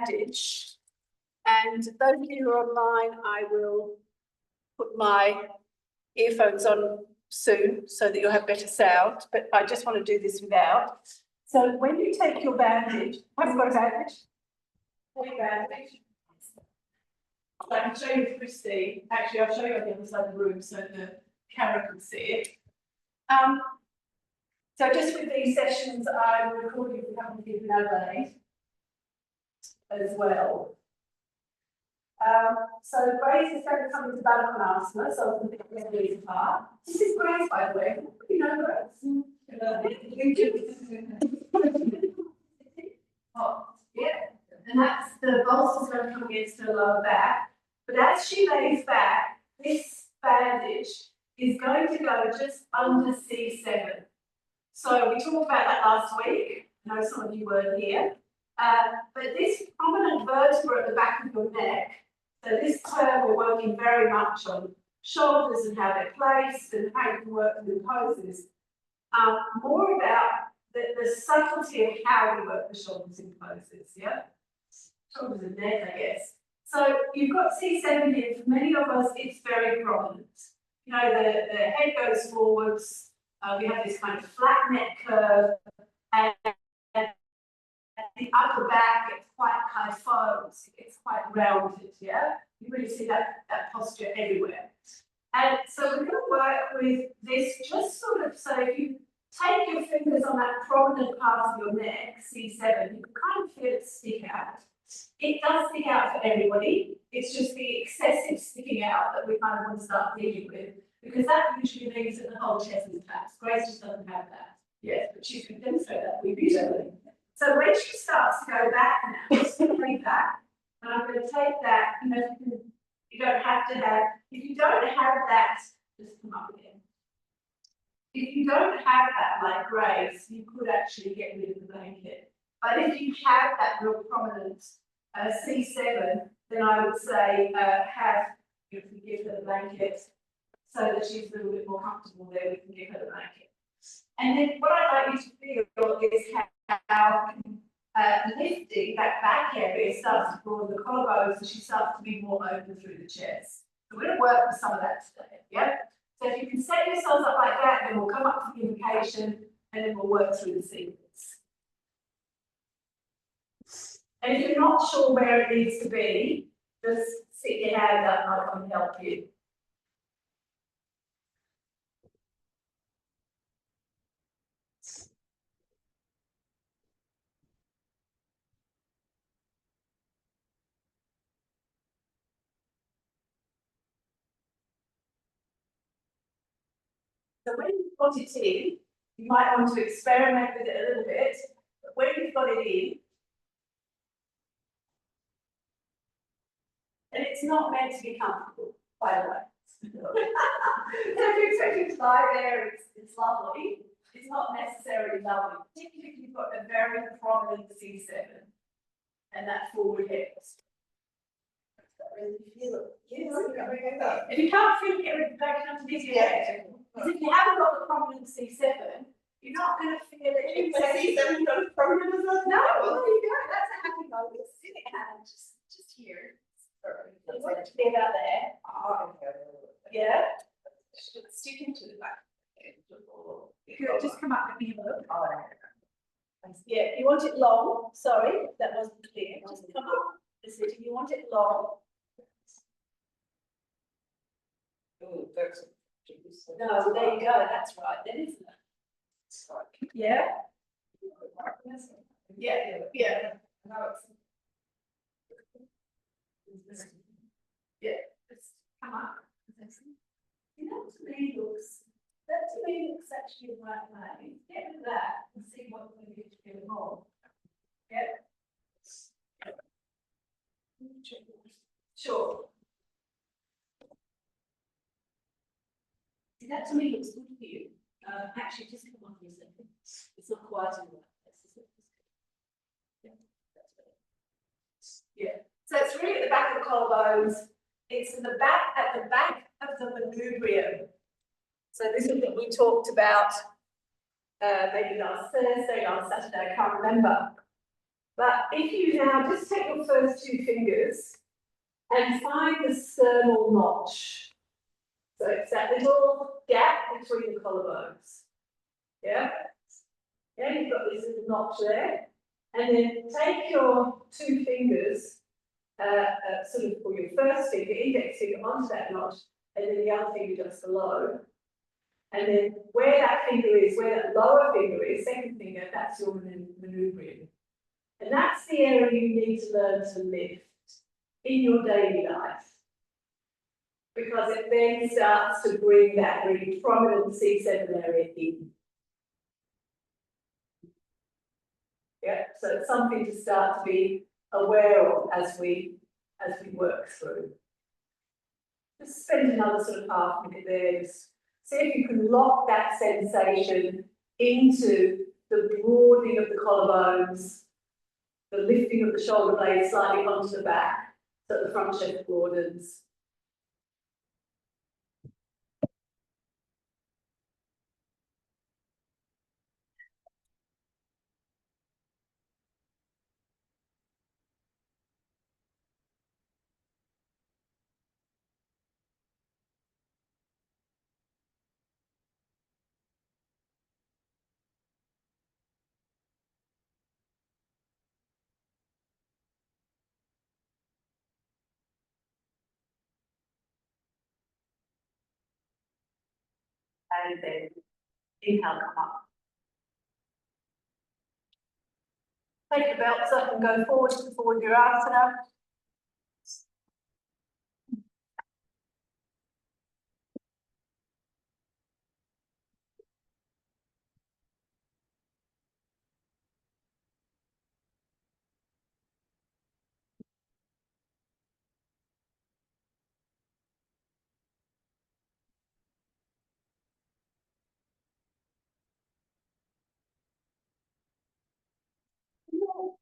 bandage. And those of you who are online, I will put my earphones on soon so that you'll have better sound, but I just want to do this without. So when you take your bandage, have you got a bandage? Take bandage. So I can show you Christine. Actually, I'll show you on the other side of the room so the camera can see it. So just with these sessions, I'm recording for Company of Adelaide as well. So Grace is going to come into Balcon Asthma, so I'll pick these apart. This is Grace, by the way. You know Grace. Oh, yeah. And that's the bolster's going to come against her lower back. But as she lays back, this bandage is going to go just under C7. So we talked about that last week. I know some of you weren't here. But this prominent vertebra at the back of your neck, so this term we're working very much on shoulders and how they're placed and how you can work through poses. More about the subtlety of how we work the shoulders in poses, yeah? Shoulders and neck, I guess. So you've got C7 here. For many of us, it's very prominent. You know, the head goes forwards. We have this kind of flat neck curve, and the upper back gets quite kyphones, it gets quite rounded, yeah? You really see that posture everywhere. And so we're going to work with this just sort of, so if you take your fingers on that prominent part of your neck, C7, you can kind of feel it stick out. It does stick out for everybody. It's just the excessive sticking out that we kind of want to start dealing with, because that usually means that the whole chest is taxed. Grace just doesn't have that. Yes, but she can demonstrate that with beautifully. So when she starts to go back now, just bring back, and I'm going to take that, you know, you don't have to have, if you don't have that, just come up again. If you don't have that like Grace, you could actually get rid of the blanket. But if you have that real prominent C7, then I would say you can give her the blanket so that she's a little bit more comfortable there, we can give her the blanket. And then what I'd like you to feel is how lifting that back area starts to broaden the collarbones and she starts to be more open through the chest. So we're going to work with some of that today, yeah? So if you can set yourselves up like that, then we'll come up to the invocation and then we'll work through the sequence. And if you're not sure where it needs to be, just stick your hand up and I can help you. So when you've got it in, you might want to experiment with it a little bit, but when you've got it in, and it's not meant to be comfortable, by the way. So if you expect it to lie there, it's lovely. It's not necessarily lovely, particularly if you've got a very prominent C7 and that forward head. Really feel it. Yes. If you can't feel it, get back underneath your head. Because if you haven't got the prominent C7, you're not going to feel it. If C7 got a prominent as well? No, well, there you go. That's a happy moment. Sit and just here. You want it to be about there. Oh, okay. Yeah. Stick into the back. Good. Just come up and have a look. Oh, yeah. You want it long. Sorry, that wasn't clear. Just come up. If you want it long. oh, that's No, there you go. That's right. Then, isn't it? Yeah. Yeah. Yeah. Yeah. Just come up. You know, that to me looks actually the right way. Get rid of that and see what we need to do more. Yeah. Sure. See, that to me looks good for you. Actually, just come on for a second. It's not quite in the right place, is it? Yeah, that's better. Yeah. So it's really at the back of the collarbones. It's in the back, at the back of the manubrium. So this is what we talked about maybe last Thursday, last Saturday, I can't remember. But if you now just take your first two fingers and find the sternal notch. So it's that little gap between the collarbones. Yeah? Yeah, you've got this little notch there. And then take your two fingers, sort of, or your first finger, index finger onto that notch, and then the other finger just below. And then where that finger is, where that lower finger is, second finger, that's your manubrium. And that's the area you need to learn to lift in your daily life. Because it then starts to bring that really prominent C7 area in. Yeah, so it's something to start to be aware of as we work through. Just spend another sort of half minute there, just see if you can lock that sensation into the broadening of the collarbones, the lifting of the shoulder blades slightly onto the back, so that the front chest broadens. And then inhale, come up. Take your belts up and go forward to forward virasana.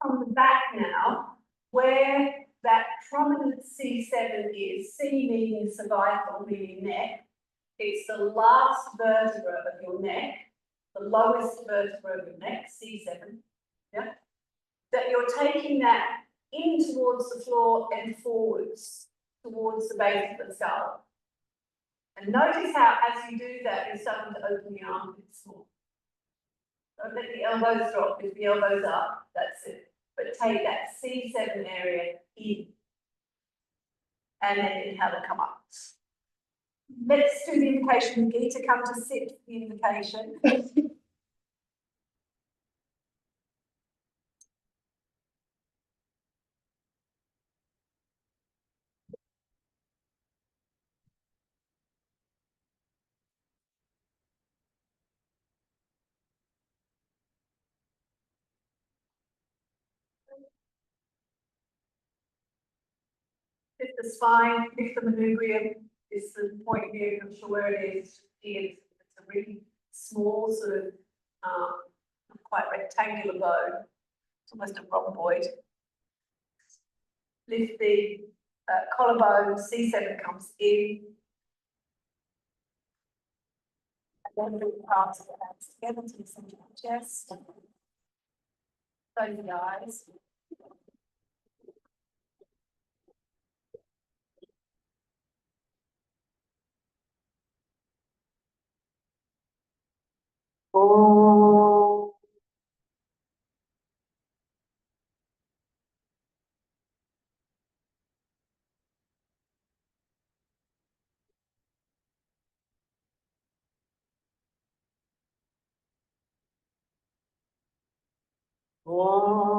From the back now, where that prominent C7 is, C meaning cervical, meaning neck, it's the last vertebra of your neck, the lowest vertebra of your neck, C7, yeah? That you're taking that in towards the floor and forwards, towards the base of the skull. And notice how, as you do that, you're starting to open the armpits more. Don't let the elbows drop, lift the elbows up, that's it. But take that C7 area in. And then inhale and come up. Let's do the invocation. Gita, come to sit for the invocation. Lift the spine, lift the manubrium. This is the point of view, I'm sure where it is. It's a really small sort of, quite rectangular bone. It's almost a rhomboid. Lift the collarbone, C7 comes in. And then bring the palms of the hands together to the center of the chest. Close the eyes. Oh. Oh.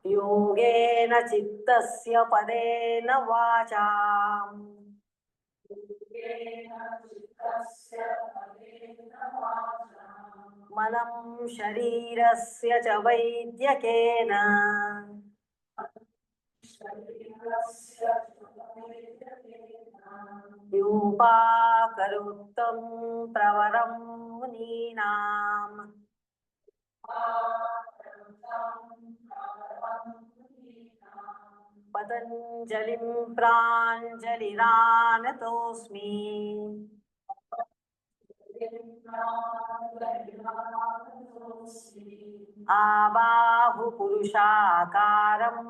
योगेन चित्तस्य पदेन वाचा मलं शरीरस्य च वैद्यकेन योपाकरोक्तं प्रवरं मुनीनाम् पतञ्जलिं प्राञ्जलिरानतोऽस्मि आबाहुपुरुषाकारम्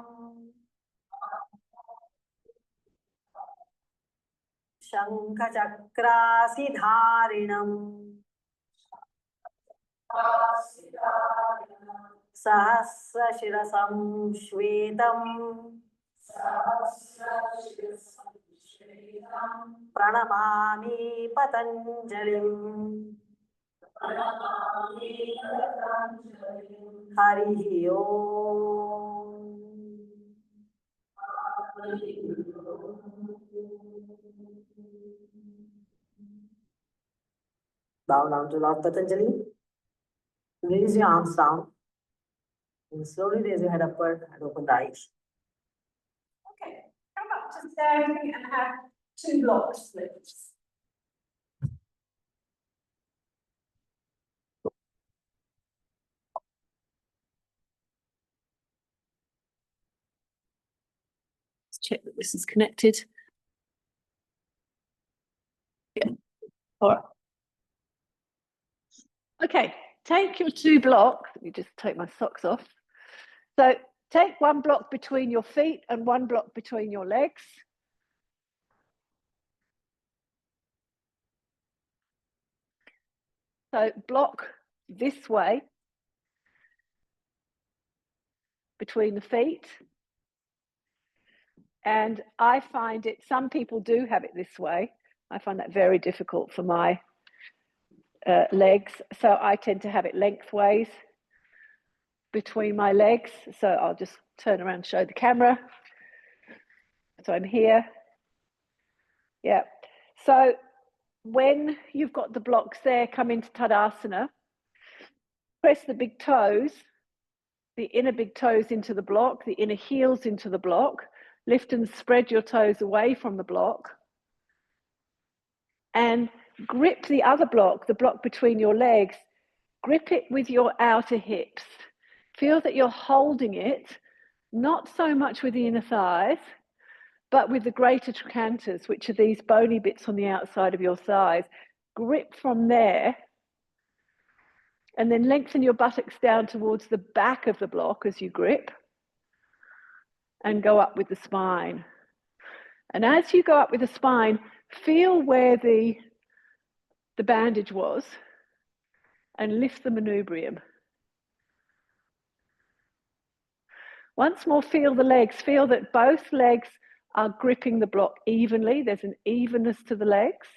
शङ्खचक्रासिधारिणम् सहस्रशिरसं श्वेतम् प्रणमामि पतञ्जलिम् हरिः ओम् Bow down to Lord Patanjali. Release your arms down. And slowly raise your head upward and open the eyes. Okay, come up to standing and have 2 block splits. Let's check that this is connected. Yeah. All right. Okay, take your 2 blocks. Let me just take my socks off. So take 1 block between your feet and 1 block between your legs. So block this way between the feet. And I find it, some people do have it this way. I find that very difficult for my legs. So I tend to have it lengthways between my legs. So I'll just turn around and show the camera. So I'm here. Yeah. So when you've got the blocks there, come into Tadasana, press the big toes, the inner big toes into the block, the inner heels into the block, lift and spread your toes away from the block, and grip the other block, the block between your legs, grip it with your outer hips. Feel that you're holding it, not so much with the inner thighs, but with the greater trochanters, which are these bony bits on the outside of your thighs. Grip from there, and then lengthen your buttocks down towards the back of the block as you grip, and go up with the spine. And as you go up with the spine, feel where the bandage was, and lift the manubrium. Once more, feel the legs. Feel that both legs are gripping the block evenly. There's an evenness to the legs.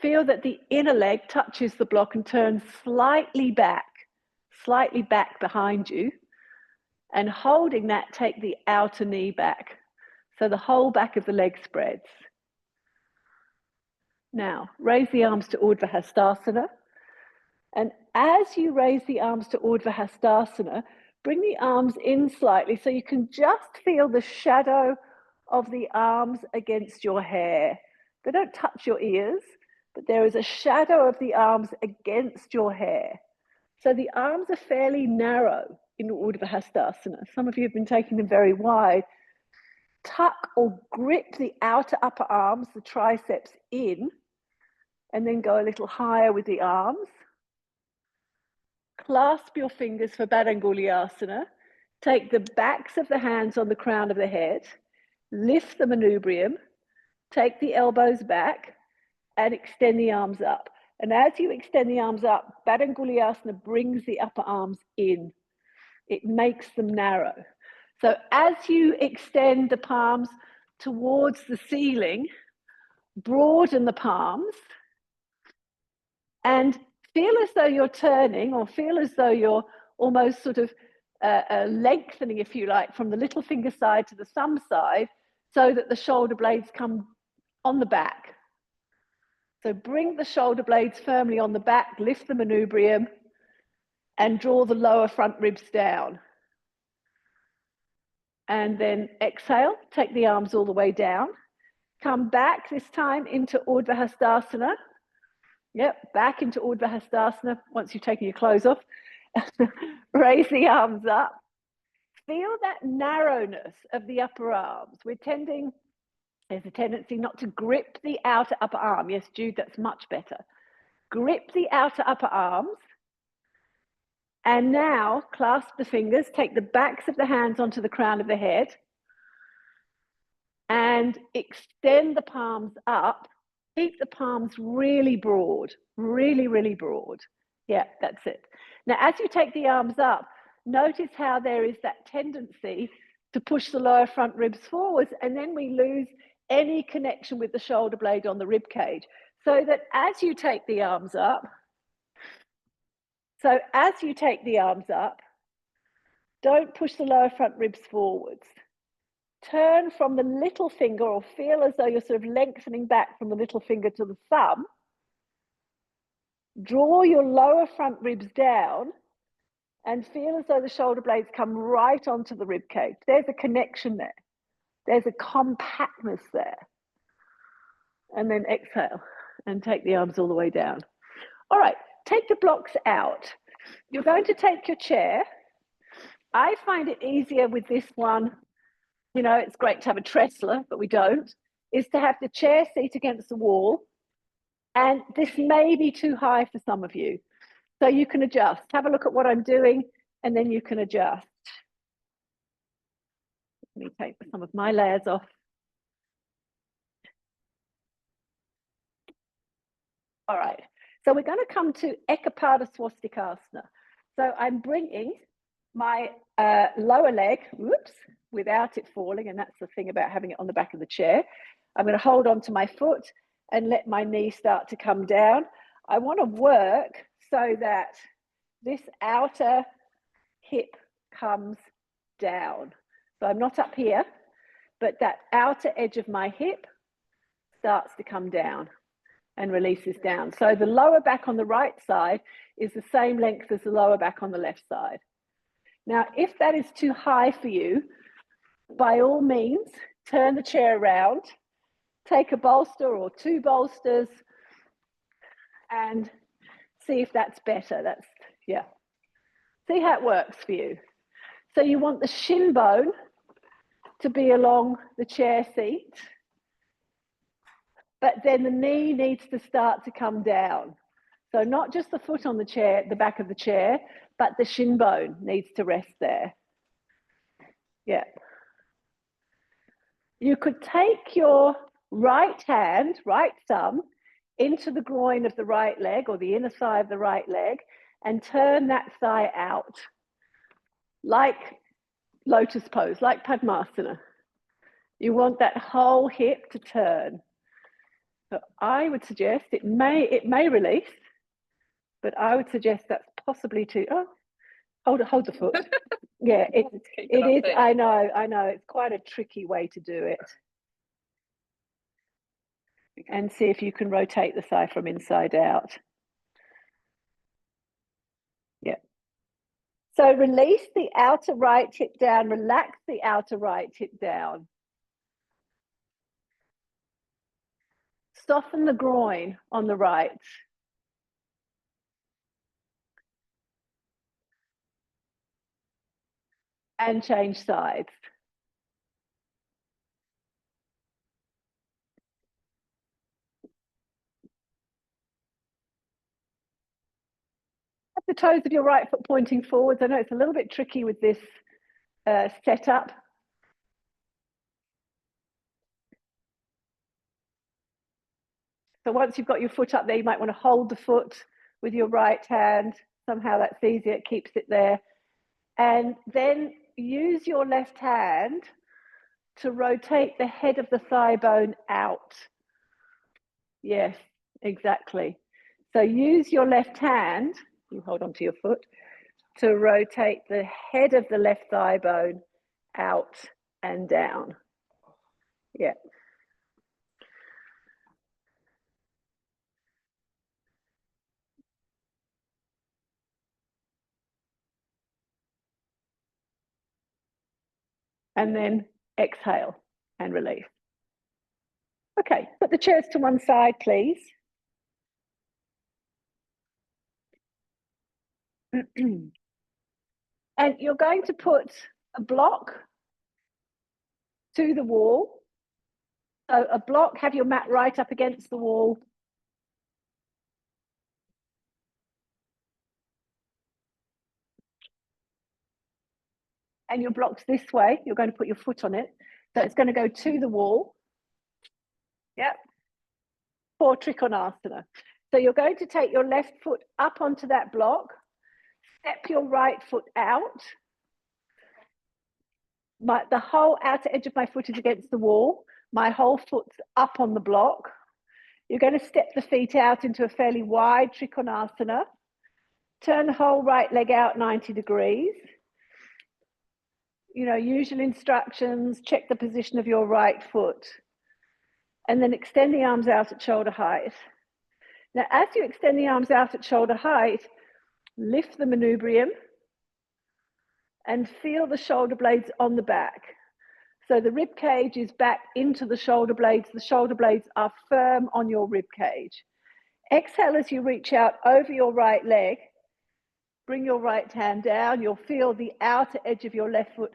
Feel that the inner leg touches the block and turns slightly back behind you. And holding that, take the outer knee back. So the whole back of the leg spreads. Now, raise the arms to Urdhva Hastasana. And as you raise the arms to Urdhva Hastasana, bring the arms in slightly so you can just feel the shadow of the arms against your hair. They don't touch your ears, but there is a shadow of the arms against your hair. So the arms are fairly narrow in Urdhva Hastasana. Some of you have been taking them very wide. Tuck or grip the outer upper arms, the triceps in, and then go a little higher with the arms. Clasp your fingers for Badanguliasana. Take the backs of the hands on the crown of the head. Lift the manubrium. Take the elbows back and extend the arms up. And as you extend the arms up, Badanguliasana brings the upper arms in. It makes them narrow. So as you extend the palms towards the ceiling, broaden the palms and feel as though you're turning, or feel as though you're almost sort of lengthening, if you like, from the little finger side to the thumb side, so that the shoulder blades come on the back. So bring the shoulder blades firmly on the back, lift the manubrium, and draw the lower front ribs down. And then exhale, take the arms all the way down. Come back this time into Urdhva Hastasana. Yep, back into Urdhva Hastasana once you've taken your clothes off. Raise the arms up. Feel that narrowness of the upper arms. There's a tendency not to grip the outer upper arm. Yes, Jude, that's much better. Grip the outer upper arms. And now clasp the fingers, take the backs of the hands onto the crown of the head and extend the palms up. Keep the palms really broad, really, really broad. Yeah, that's it. Now, as you take the arms up, notice how there is that tendency to push the lower front ribs forwards, and then we lose any connection with the shoulder blade on the rib cage. So that as you take the arms up, don't push the lower front ribs forwards. Turn from the little finger, or feel as though you're sort of lengthening back from the little finger to the thumb. Draw your lower front ribs down and feel as though the shoulder blades come right onto the rib cage. There's a connection there. There's a compactness there. And then exhale and take the arms all the way down. All right, take the blocks out. You're going to take your chair. I find it easier with this one. You know, it's great to have a Tressler, but we don't, is to have the chair seat against the wall. And this may be too high for some of you. So you can adjust. Have a look at what I'm doing, and then you can adjust. Let me take some of my layers off. All right, so we're going to come to Ekapada Swastikasana. So I'm bringing my lower leg, whoops, without it falling, and that's the thing about having it on the back of the chair. I'm going to hold on to my foot and let my knee start to come down. I want to work so that this outer hip comes down. So I'm not up here, but that outer edge of my hip starts to come down and releases down. So the lower back on the right side is the same length as the lower back on the left side. Now, if that is too high for you, by all means, turn the chair around, take a bolster or two bolsters, and see if that's better. Yeah. See how it works for you. So you want the shin bone to be along the chair seat, but then the knee needs to start to come down. So not just the foot on the chair, the back of the chair, but the shin bone needs to rest there. Yeah. You could take your right hand, right thumb, into the groin of the right leg or the inner thigh of the right leg and turn that thigh out like lotus pose, like Padmasana. You want that whole hip to turn. So I would suggest it may release, but I would suggest that's possibly too, hold the foot. Yeah, it is, I know, it's quite a tricky way to do it. And see if you can rotate the thigh from inside out. Yeah. So release the outer right hip down, relax the outer right hip down. Soften the groin on the right. And change sides. Have the toes of your right foot pointing forwards. I know it's a little bit tricky with this setup. So once you've got your foot up there, you might want to hold the foot with your right hand. Somehow that's easier, it keeps it there. And then use your left hand to rotate the head of the thigh bone out. Yes, exactly. So use your left hand, you hold on to your foot, to rotate the head of the left thigh bone out and down. Yeah. and then exhale and release. Okay, put the chairs to one side, please. And you're going to put a block to the wall. So a block, have your mat right up against the wall. And your block's this way, you're going to put your foot on it. So it's going to go to the wall. Yep. For Trikonasana. So you're going to take your left foot up onto that block, step your right foot out. The whole outer edge of my foot is against the wall. My whole foot's up on the block. You're going to step the feet out into a fairly wide Trikonasana. Turn the whole right leg out 90 degrees. You know, usual instructions, check the position of your right foot. And then extend the arms out at shoulder height. Now, as you extend the arms out at shoulder height, lift the manubrium and feel the shoulder blades on the back. So the rib cage is back into the shoulder blades. The shoulder blades are firm on your rib cage. Exhale as you reach out over your right leg. Bring your right hand down. You'll feel the outer edge of your left foot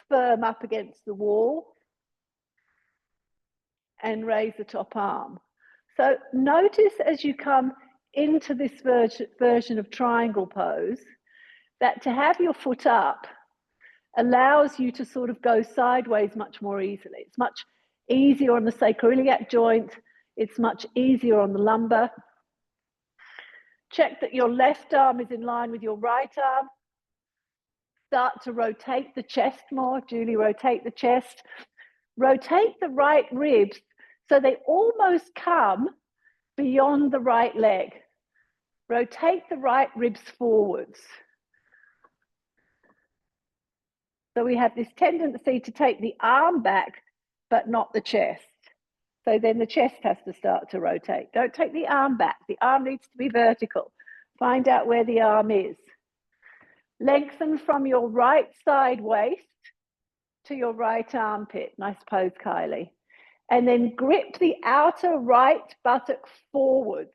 firm up against the wall. And raise the top arm. So notice as you come into this version of triangle pose, that to have your foot up allows you to sort of go sideways much more easily. It's much easier on the sacroiliac joint. It's much easier on the lumbar. Check that your left arm is in line with your right arm. Start to rotate the chest more. Julie, rotate the chest. Rotate the right ribs so they almost come beyond the right leg. Rotate the right ribs forwards. So we have this tendency to take the arm back, but not the chest. So then the chest has to start to rotate. Don't take the arm back. The arm needs to be vertical. Find out where the arm is. Lengthen from your right side waist to your right armpit. Nice pose, Kylie. And then grip the outer right buttock forwards.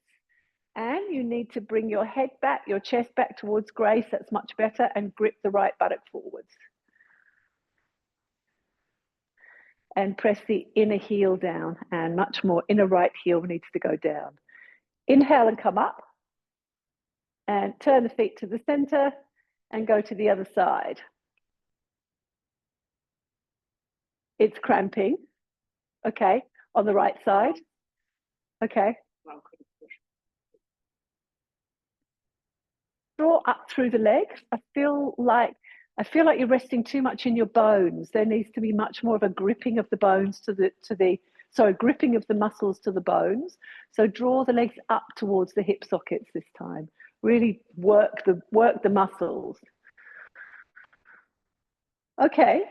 And you need to bring your head back, your chest back towards Grace. That's much better. And grip the right buttock forwards. And press the inner heel down, and much more. Inner right heel needs to go down. Inhale and come up. And turn the feet to the center and go to the other side. It's cramping. Okay, on the right side. Okay. Draw up through the legs. I feel like you're resting too much in your bones. There needs to be much more of a gripping of the bones gripping of the muscles to the bones. So draw the legs up towards the hip sockets this time. Really work the muscles. Okay.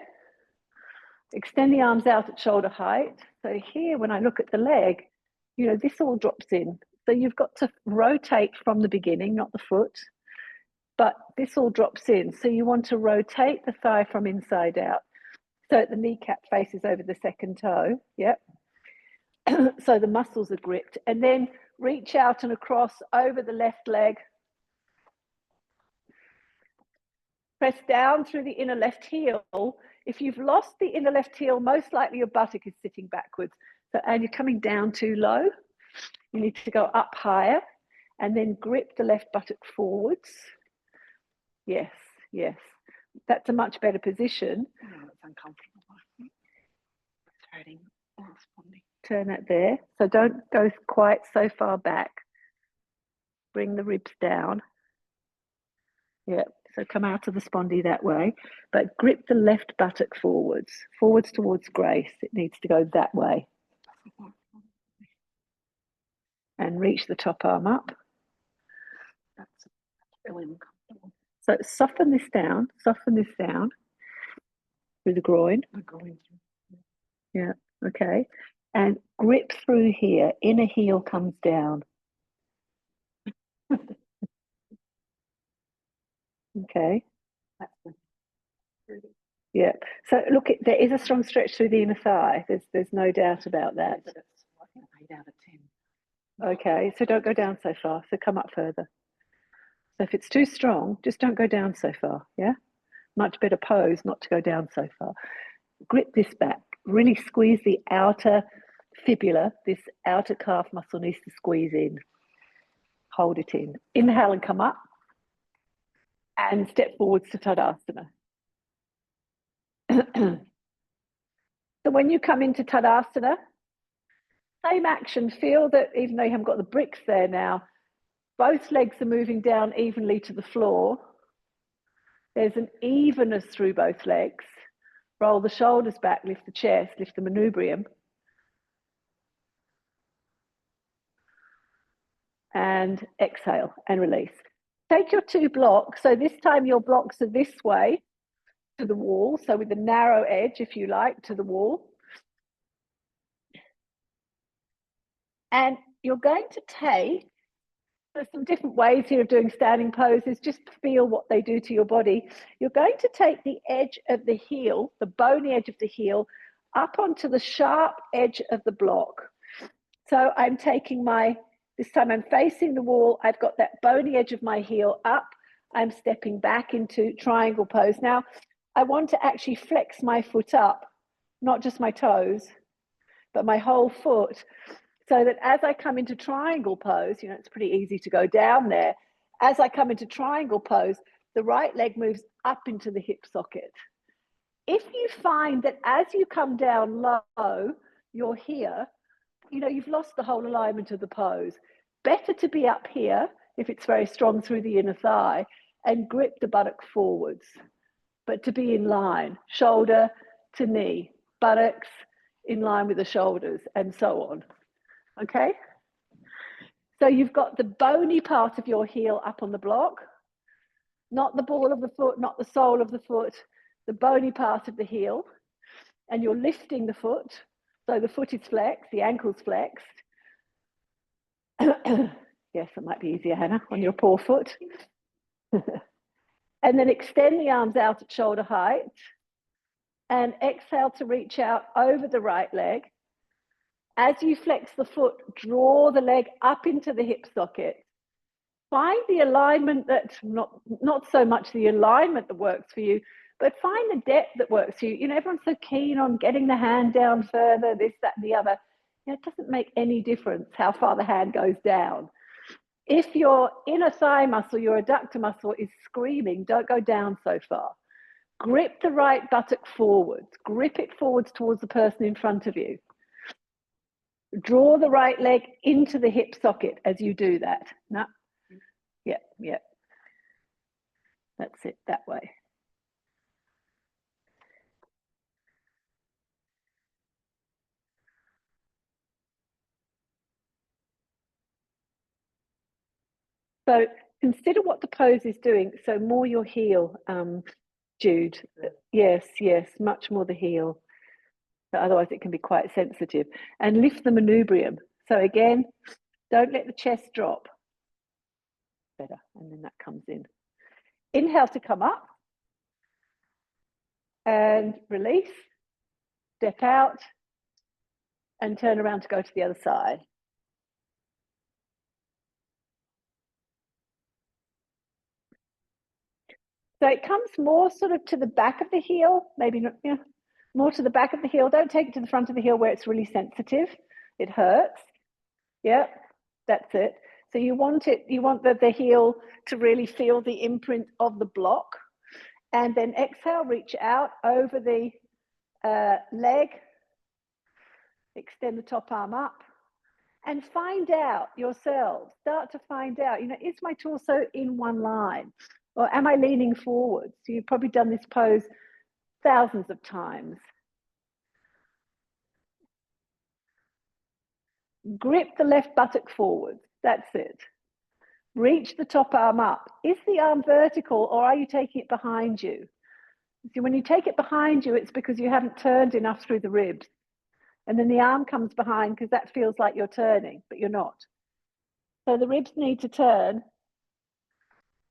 Extend the arms out at shoulder height. So here, when I look at the leg, you know, this all drops in. So you've got to rotate from the beginning, not the foot. But this all drops in. So you want to rotate the thigh from inside out. So the kneecap faces over the second toe. Yep. So the muscles are gripped. And then reach out and across over the left leg. Press down through the inner left heel. If you've lost the inner left heel, most likely your buttock is sitting backwards. So, and you're coming down too low. You need to go up higher and then grip the left buttock forwards. Yes, yes. That's a much better position. Oh, it's uncomfortable. It's hurting. Turn it there. So don't go quite so far back. Bring the ribs down. Yep. So come out of the spondy that way, but grip the left buttock forwards towards Grace. It needs to go that way. And reach the top arm up. That's really uncomfortable. So soften this down through the groin. Yeah, okay. And grip through here, inner heel comes down. Okay. Yeah. So look, there is a strong stretch through the inner thigh. There's no doubt about that. But it's, I think, 8 out of 10. Okay, so don't go down so far. So come up further. So if it's too strong, just don't go down so far. Yeah. Much better pose not to go down so far. Grip this back. Really squeeze the outer fibula. This outer calf muscle needs to squeeze in. Hold it in. Inhale and come up. And step forwards to Tadasana. So when you come into Tadasana, same action. Feel that even though you haven't got the bricks there now, both legs are moving down evenly to the floor. There's an evenness through both legs. Roll the shoulders back, lift the chest, lift the manubrium. And exhale and release. Take your 2 blocks. So this time your blocks are this way to the wall. So with the narrow edge, if you like, to the wall. And you're going to take, there's some different ways here of doing standing poses, just feel what they do to your body. You're going to take the edge of the heel, the bony edge of the heel, up onto the sharp edge of the block. So I'm taking this time I'm facing the wall, I've got that bony edge of my heel up, I'm stepping back into triangle pose. Now, I want to actually flex my foot up, not just my toes, but my whole foot, so that as I come into triangle pose, it's pretty easy to go down there. As I come into triangle pose, the right leg moves up into the hip socket. If you find that as you come down low, you're here, you've lost the whole alignment of the pose. Better to be up here, if it's very strong through the inner thigh, and grip the buttock forwards, but to be in line, shoulder to knee, buttocks in line with the shoulders, and so on. Okay? So you've got the bony part of your heel up on the block, not the ball of the foot, not the sole of the foot, the bony part of the heel, and you're lifting the foot. So the foot is flexed, the ankle's flexed. Yes, it might be easier, Hannah, on your poor foot. And then extend the arms out at shoulder height and exhale to reach out over the right leg. As you flex the foot, draw the leg up into the hip socket. Find the alignment that, not so much the alignment that works for you, but find the depth that works for you. Everyone's so keen on getting the hand down further, this, that, and the other. It doesn't make any difference how far the hand goes down. If your inner thigh muscle, your adductor muscle is screaming, don't go down so far. Grip the right buttock forwards. Grip it forwards towards the person in front of you. Draw the right leg into the hip socket as you do that. No. Yeah. That's it, that way. So consider what the pose is doing. So more your heel, Jude. Yes, much more the heel. So otherwise it can be quite sensitive. And lift the manubrium. So again, don't let the chest drop. Better, and then that comes in. Inhale to come up. And release. Step out. And turn around to go to the other side. So it comes more sort of to the back of the heel, maybe not, more to the back of the heel. Don't take it to the front of the heel where it's really sensitive. It hurts. Yeah, that's it. So you want the heel to really feel the imprint of the block. And then exhale, reach out over the leg. Extend the top arm up. And find out yourselves, start to find out, is my torso in one line? Or am I leaning forward? So you've probably done this pose thousands of times. Grip the left buttock forward. That's it. Reach the top arm up. Is the arm vertical or are you taking it behind you? See, when you take it behind you, it's because you haven't turned enough through the ribs. And then the arm comes behind because that feels like you're turning, but you're not. So the ribs need to turn.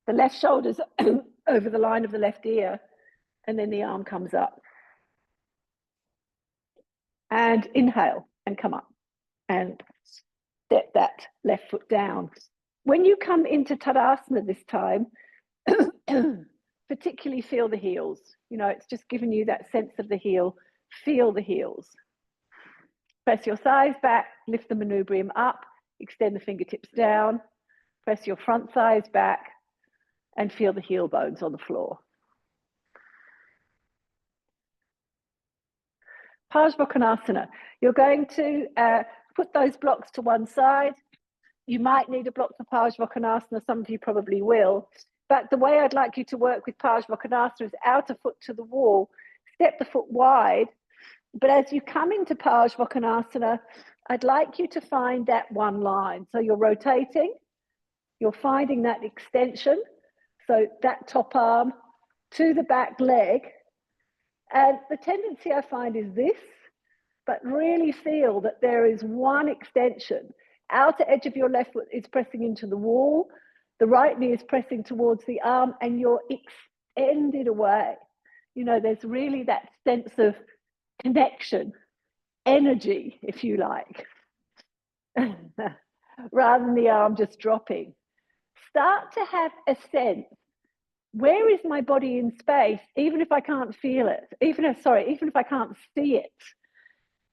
The left shoulder's over the line of the left ear. and then the arm comes up. And inhale and come up and step that left foot down. When you come into Tadasana this time, particularly feel the heels. You know, it's just giving you that sense of the heel. Feel the heels. Press your thighs back, lift the manubrium up, extend the fingertips down, press your front thighs back, and feel the heel bones on the floor. Parsvakonasana. You're going to put those blocks to one side. You might need a block for Parsvakonasana, some of you probably will. But the way I'd like you to work with Parsvakonasana is outer foot to the wall, step the foot wide. But as you come into Parsvakonasana, I'd like you to find that one line. So you're rotating, you're finding that extension. So that top arm to the back leg. And the tendency I find is this, but really feel that there is one extension. Outer edge of your left foot is pressing into the wall. The right knee is pressing towards the arm and you're extended away. You know, there's really that sense of connection, energy, if you like, rather than the arm just dropping. Start to have a sense, where is my body in space, even if I can't feel it, even if I can't see it,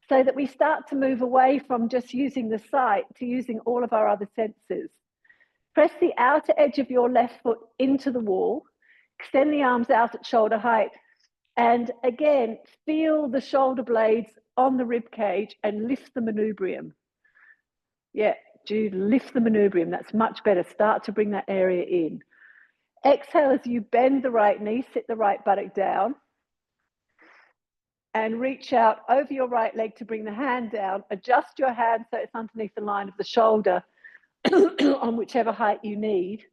so that we start to move away from just using the sight to using all of our other senses. Press the outer edge of your left foot into the wall, extend the arms out at shoulder height, and again, feel the shoulder blades on the rib cage and lift the manubrium. Yeah, Jude, lift the manubrium. That's much better. Start to bring that area in. Exhale as you bend the right knee, sit the right buttock down, and reach out over your right leg to bring the hand down. Adjust your hand so it's underneath the line of the shoulder on whichever height you need.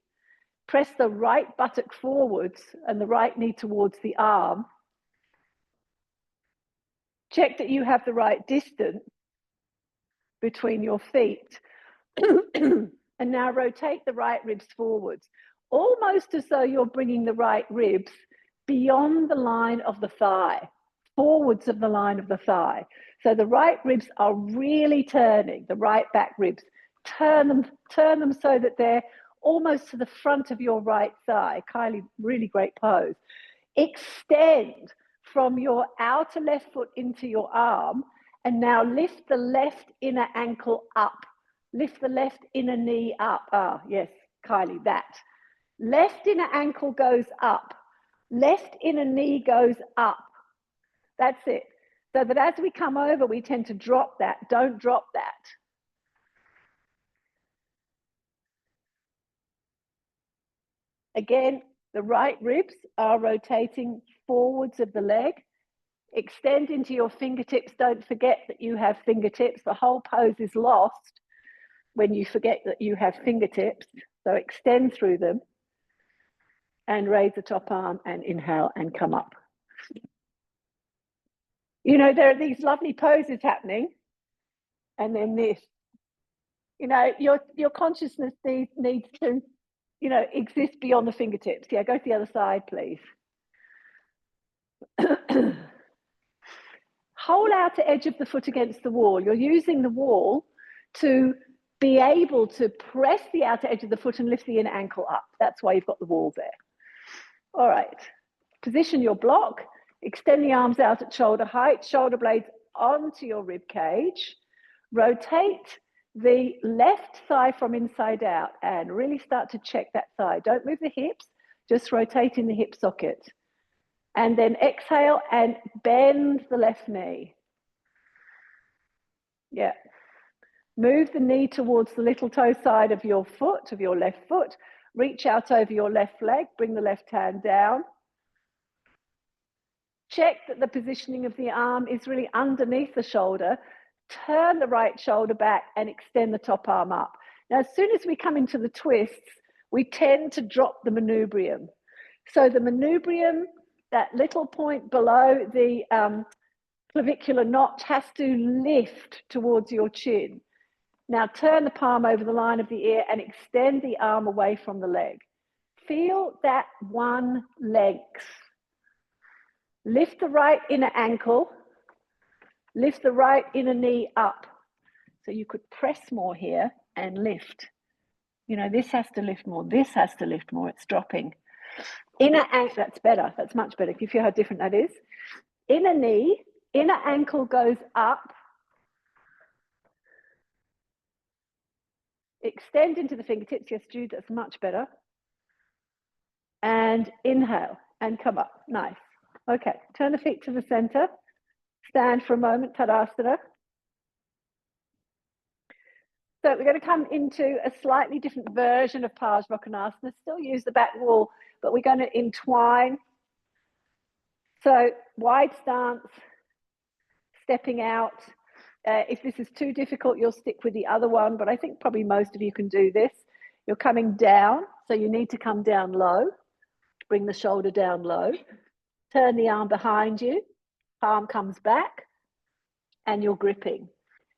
Press the right buttock forwards and the right knee towards the arm. Check that you have the right distance between your feet. And now rotate the right ribs forwards, almost as though you're bringing the right ribs beyond the line of the thigh, forwards of the line of the thigh. So the right ribs are really turning, the right back ribs. Turn them so that they're almost to the front of your right thigh. Kylie, really great pose. Extend from your outer left foot into your arm, and now lift the left inner ankle up. Lift the left inner knee up. Ah, yes, Kylie, that. Left inner ankle goes up. Left inner knee goes up. That's it. So that as we come over, we tend to drop that. Don't drop that. Again, the right ribs are rotating forwards of the leg. Extend into your fingertips. Don't forget that you have fingertips. The whole pose is lost when you forget that you have fingertips. So extend through them and raise the top arm and inhale and come up. You know, there are these lovely poses happening, and then this. You know, your consciousness needs to, you know, exist beyond the fingertips. Yeah, go to the other side, please. Whole outer edge of the foot against the wall. You're using the wall to be able to press the outer edge of the foot and lift the inner ankle up. That's why you've got the wall there. All right, position your block, extend the arms out at shoulder height, shoulder blades onto your rib cage, rotate the left thigh from inside out and really start to check that thigh. Don't move the hips, just rotate in the hip socket. And then exhale and bend the left knee. Yeah. Move the knee towards the little toe side of your foot, of your left foot. Reach out over your left leg, bring the left hand down. Check that the positioning of the arm is really underneath the shoulder. Turn the right shoulder back and extend the top arm up. Now, as soon as we come into the twists, we tend to drop the manubrium. So the manubrium, that little point below the clavicular notch, has to lift towards your chin. Now turn the palm over the line of the ear and extend the arm away from the leg. Feel that one length. Lift the right inner ankle. Lift the right inner knee up. So you could press more here and lift. You know, this has to lift more. This has to lift more. It's dropping. Inner ankle, that's better. That's much better. Can you feel how different that is? Inner knee, inner ankle goes up. Extend into the fingertips. Yes, Jude, that's much better. And inhale and come up. Nice. Okay, turn the feet to the center. Stand for a moment, Tadasana. So we're going to come into a slightly different version of Parsvakonasana. Still use the back wall, but we're going to entwine. So wide stance, stepping out. If this is too difficult, you'll stick with the other one, but I think probably most of you can do this. You're coming down, so you need to come down low. Bring the shoulder down low. Turn the arm behind you. Palm comes back, and you're gripping.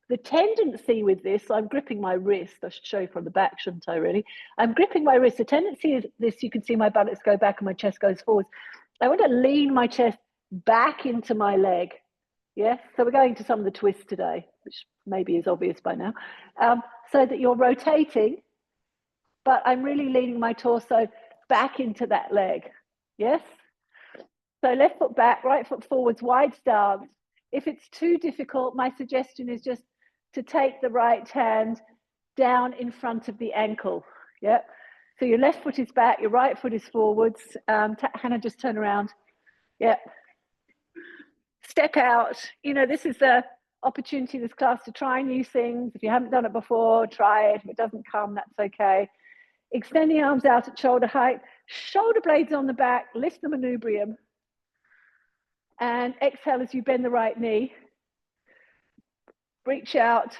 The tendency with this, I'm gripping my wrist. I should show you from the back, shouldn't I, really? I'm gripping my wrist. The tendency is this, you can see my buttocks go back and my chest goes forwards. I want to lean my chest back into my leg. Yeah, so we're going to some of the twists today, which maybe is obvious by now. So that you're rotating, but I'm really leaning my torso back into that leg. Yes? So left foot back, right foot forwards, wide stance. If it's too difficult, my suggestion is just to take the right hand down in front of the ankle. Yeah. So your left foot is back, your right foot is forwards. Hannah, just turn around. Yeah. Step out. You know, this is the opportunity in this class to try new things. If you haven't done it before, try it. If it doesn't come, that's okay. Extend the arms out at shoulder height. Shoulder blades on the back. Lift the manubrium. And exhale as you bend the right knee. Reach out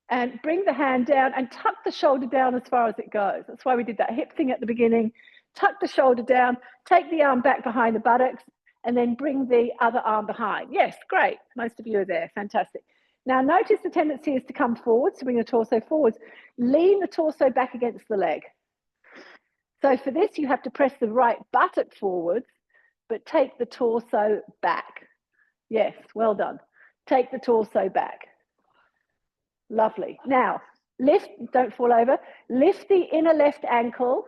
and bring the hand down and tuck the shoulder down as far as it goes. That's why we did that hip thing at the beginning. Tuck the shoulder down, take the arm back behind the buttocks, and then bring the other arm behind. Yes, great. Most of you are there. Fantastic. Now notice the tendency is to come forwards, to bring the torso forwards. Lean the torso back against the leg. So for this, you have to press the right buttock forwards, but take the torso back. Yes, well done. Take the torso back. Lovely. Now, lift, don't fall over. Lift the inner left ankle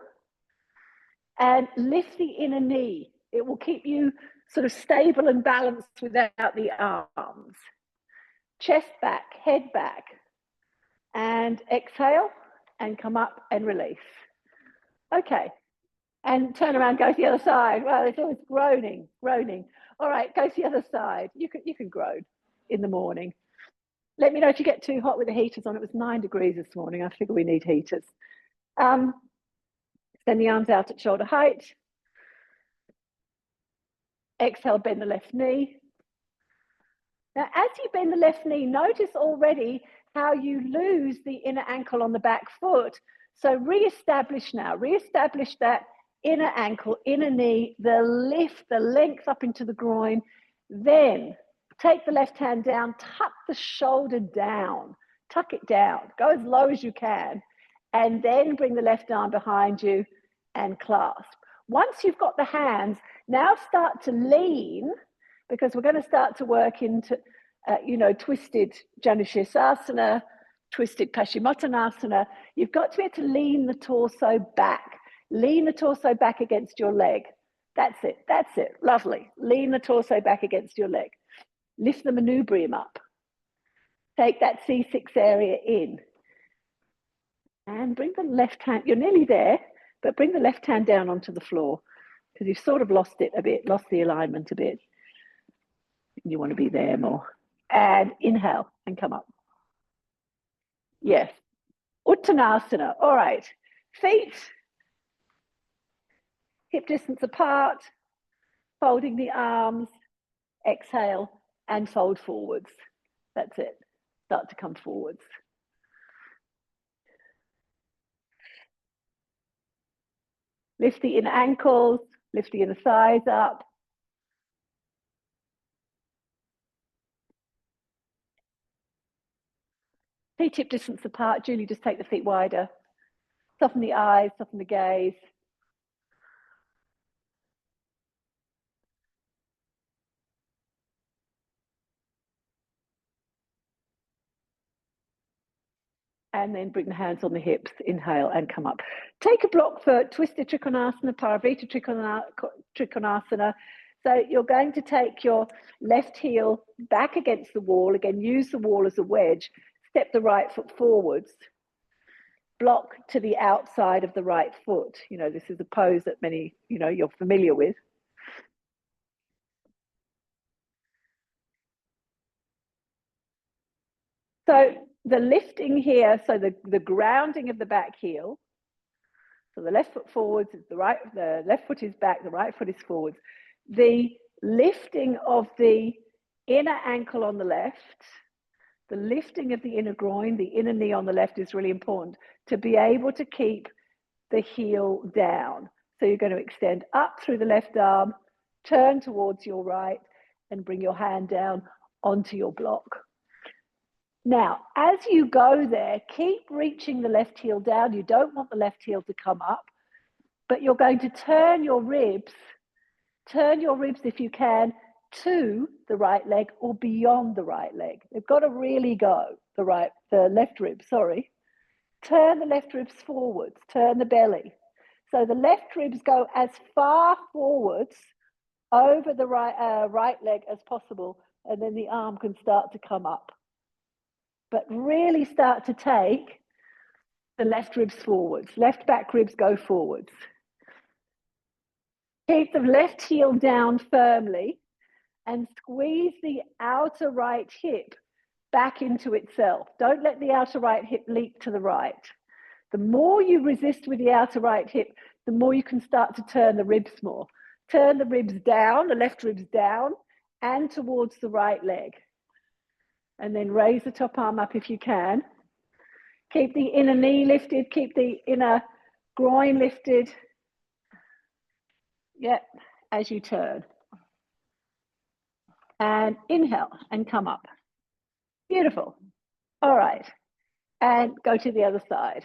and lift the inner knee. It will keep you sort of stable and balanced without the arms. Chest back, head back. And exhale and come up and release. Okay. And turn around, go to the other side. Well, it's always groaning. All right, go to the other side. You can groan in the morning. Let me know if you get too hot with the heaters on. It was 9 degrees this morning. I figure we need heaters. Extend the arms out at shoulder height. Exhale, bend the left knee. Now, as you bend the left knee, notice already how you lose the inner ankle on the back foot. So re-establish now. Re-establish that inner ankle, inner knee, the lift, the length up into the groin. Then take the left hand down, tuck the shoulder down, tuck it down, go as low as you can, and then bring the left arm behind you and clasp. Once you've got the hands, now start to lean, because we're going to start to work into, twisted Janushirasana, twisted Paschimottanasana. You've got to be able to lean the torso back. Lean the torso back against your leg. That's it. Lovely. Lean the torso back against your leg. Lift the manubrium up. Take that C6 area in. And bring the left hand, you're nearly there, but bring the left hand down onto the floor, because you've sort of lost it a bit, lost the alignment a bit. You want to be there more. And inhale and come up. Yes. Uttanasana. All right. Feet hip distance apart, folding the arms, exhale and fold forwards. That's it. Start to come forwards. Lift the inner ankles, lift the inner thighs up. Feet hip distance apart. Julie, just take the feet wider. Soften the eyes, soften the gaze. And then bring the hands on the hips, inhale and come up. Take a block for Twisted Trikonasana, Parivrtta Trikonasana. So you're going to take your left heel back against the wall. Again, use the wall as a wedge. Step the right foot forwards. Block to the outside of the right foot. You know, this is a pose that many, you know, you're familiar with. So the lifting here, so the grounding of the back heel. So the left foot forwards, the left foot is back, the right foot is forwards. The lifting of the inner ankle on the left, the lifting of the inner groin, the inner knee on the left is really important to be able to keep the heel down. So you're going to extend up through the left arm, turn towards your right, and bring your hand down onto your block. Now, as you go there, keep reaching the left heel down. You don't want the left heel to come up, but you're going to turn your ribs if you can to the right leg or beyond the right leg. They've got to really go, the left rib, sorry. Turn the left ribs forwards, turn the belly. So the left ribs go as far forwards over the right leg as possible, and then the arm can start to come up. But really start to take the left ribs forwards. Left back ribs go forwards. Keep the left heel down firmly and squeeze the outer right hip back into itself. Don't let the outer right hip leap to the right. The more you resist with the outer right hip, the more you can start to turn the ribs more. Turn the ribs down, the left ribs down and towards the right leg. And then raise the top arm up if you can. Keep the inner knee lifted, keep the inner groin lifted. Yep, as you turn. And inhale and come up. Beautiful. All right. And go to the other side.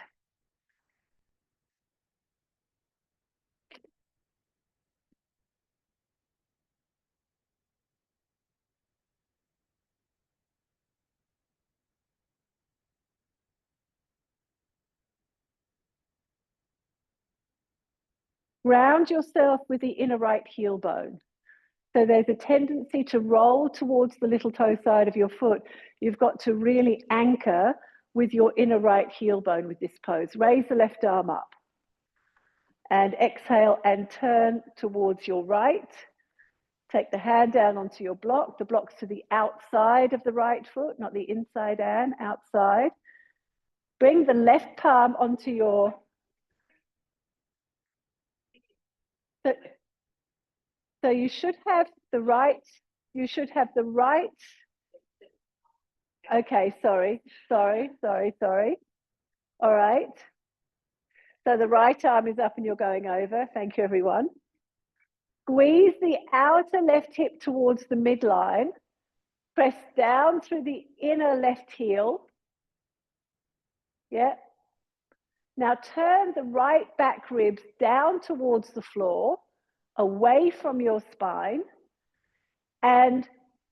Ground yourself with the inner right heel bone. So there's a tendency to roll towards the little toe side of your foot. You've got to really anchor with your inner right heel bone with this pose. Raise the left arm up. And exhale and turn towards your right. Take the hand down onto your block. The block's to the outside of the right foot, not the inside and outside. Bring the left palm onto your... So you should have the right, okay, sorry. All right. So the right arm is up and you're going over. Thank you, everyone. Squeeze the outer left hip towards the midline. Press down through the inner left heel. Yeah. Now turn the right back ribs down towards the floor, away from your spine, and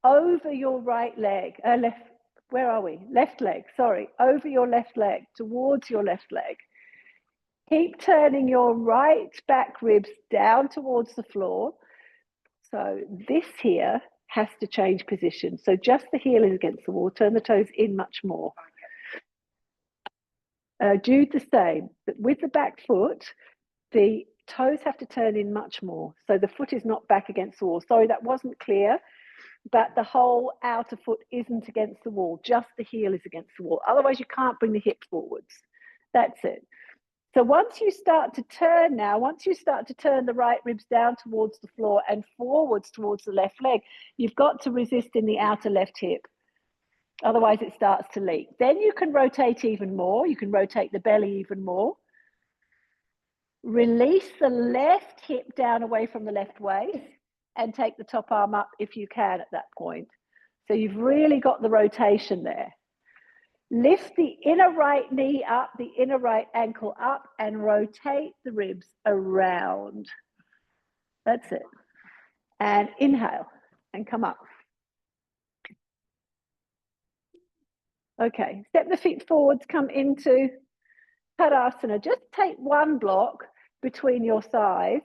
over your right leg, left leg, sorry, over your left leg, towards your left leg. Keep turning your right back ribs down towards the floor. So this here has to change position. So just the heel is against the wall, turn the toes in much more. Do the same, but with the back foot, the toes have to turn in much more. So the foot is not back against the wall. Sorry, that wasn't clear, but the whole outer foot isn't against the wall, just the heel is against the wall. Otherwise you can't bring the hip forwards. That's it. So once you start to turn now, once you start to turn the right ribs down towards the floor and forwards towards the left leg, you've got to resist in the outer left hip. Otherwise it starts to leak. Then you can rotate even more. You can rotate the belly even more. Release the left hip down away from the left waist and take the top arm up if you can at that point. So you've really got the rotation there. Lift the inner right knee up, the inner right ankle up, and rotate the ribs around. That's it. And inhale and come up. Okay, step the feet forwards, come into Tadasana. Just take one block between your thighs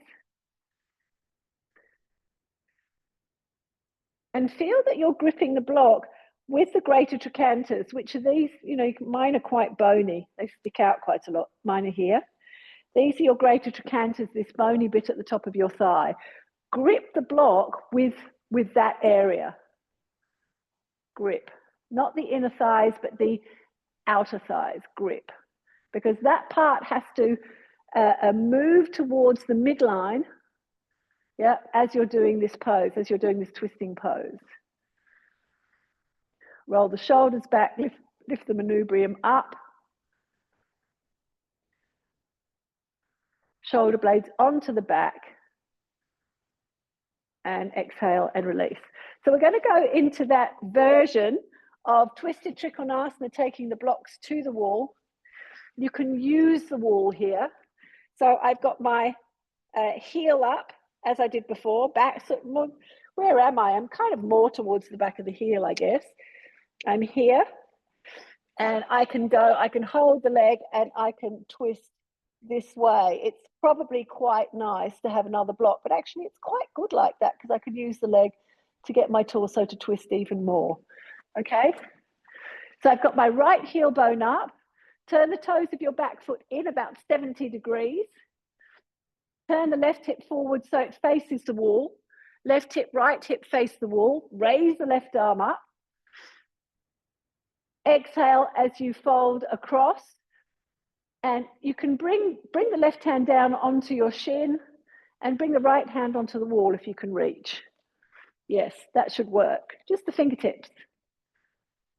and feel that you're gripping the block with the greater trochanters, which are these, you know, mine are quite bony. They stick out quite a lot. Mine are here. These are your greater trochanters, this bony bit at the top of your thigh. Grip the block with that area. Grip, not the inner thighs, but the outer thighs, grip. Because that part has to move towards the midline, yeah, as you're doing this pose, as you're doing this twisting pose. Roll the shoulders back, lift the manubrium up. Shoulder blades onto the back. And exhale and release. So we're going to go into that version of twisted Trikonasana, taking the blocks to the wall. You can use the wall here. So I've got my heel up, as I did before, back. So where am I? I'm kind of more towards the back of the heel, I guess. I'm here. And I can hold the leg and I can twist this way. It's probably quite nice to have another block, but actually it's quite good like that because I could use the leg to get my torso to twist even more. Okay, so I've got my right heel bone up. Turn the toes of your back foot in about 70 degrees. Turn the left hip forward so it faces the wall. Left hip, right hip face the wall. Raise the left arm up. Exhale as you fold across. And you can bring the left hand down onto your shin and bring the right hand onto the wall if you can reach. Yes, that should work. Just the fingertips.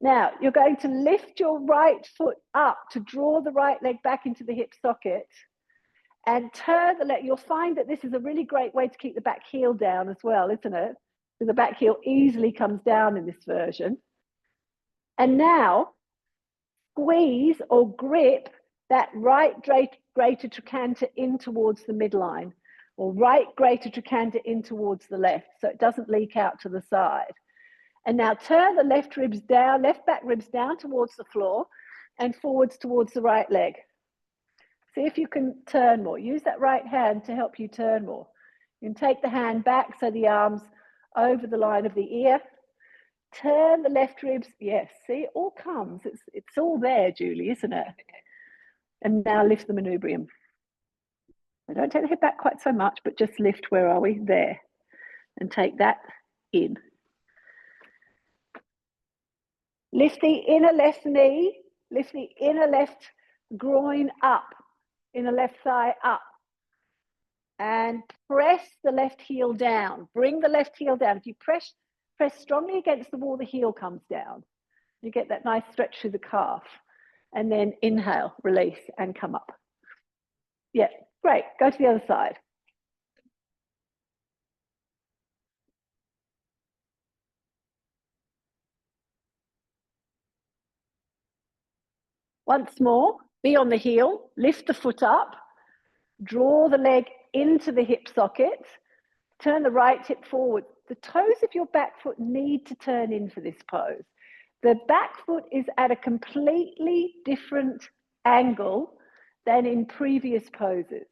Now, you're going to lift your right foot up to draw the right leg back into the hip socket and turn the leg. You'll find that this is a really great way to keep the back heel down as well, isn't it? Because the back heel easily comes down in this version. And now, squeeze or grip that right greater trochanter in towards the midline, or right greater trochanter in towards the left, so it doesn't leak out to the side. And now turn the left ribs down, left back ribs down towards the floor and forwards towards the right leg. See if you can turn more. Use that right hand to help you turn more. You can take the hand back so the arm's over the line of the ear. Turn the left ribs. Yes, see, it all comes. It's all there, Julie, isn't it? And now lift the manubrium. So don't take the head back quite so much, but just lift. Where are we? There. And take that in. Lift the inner left knee. Lift the inner left groin up. Inner left thigh up. And press the left heel down. Bring the left heel down. If you press strongly against the wall, the heel comes down. You get that nice stretch through the calf. And then inhale, release, and come up. Yeah, great. Go to the other side. Once more, be on the heel, lift the foot up, draw the leg into the hip socket, turn the right hip forward. The toes of your back foot need to turn in for this pose. The back foot is at a completely different angle than in previous poses.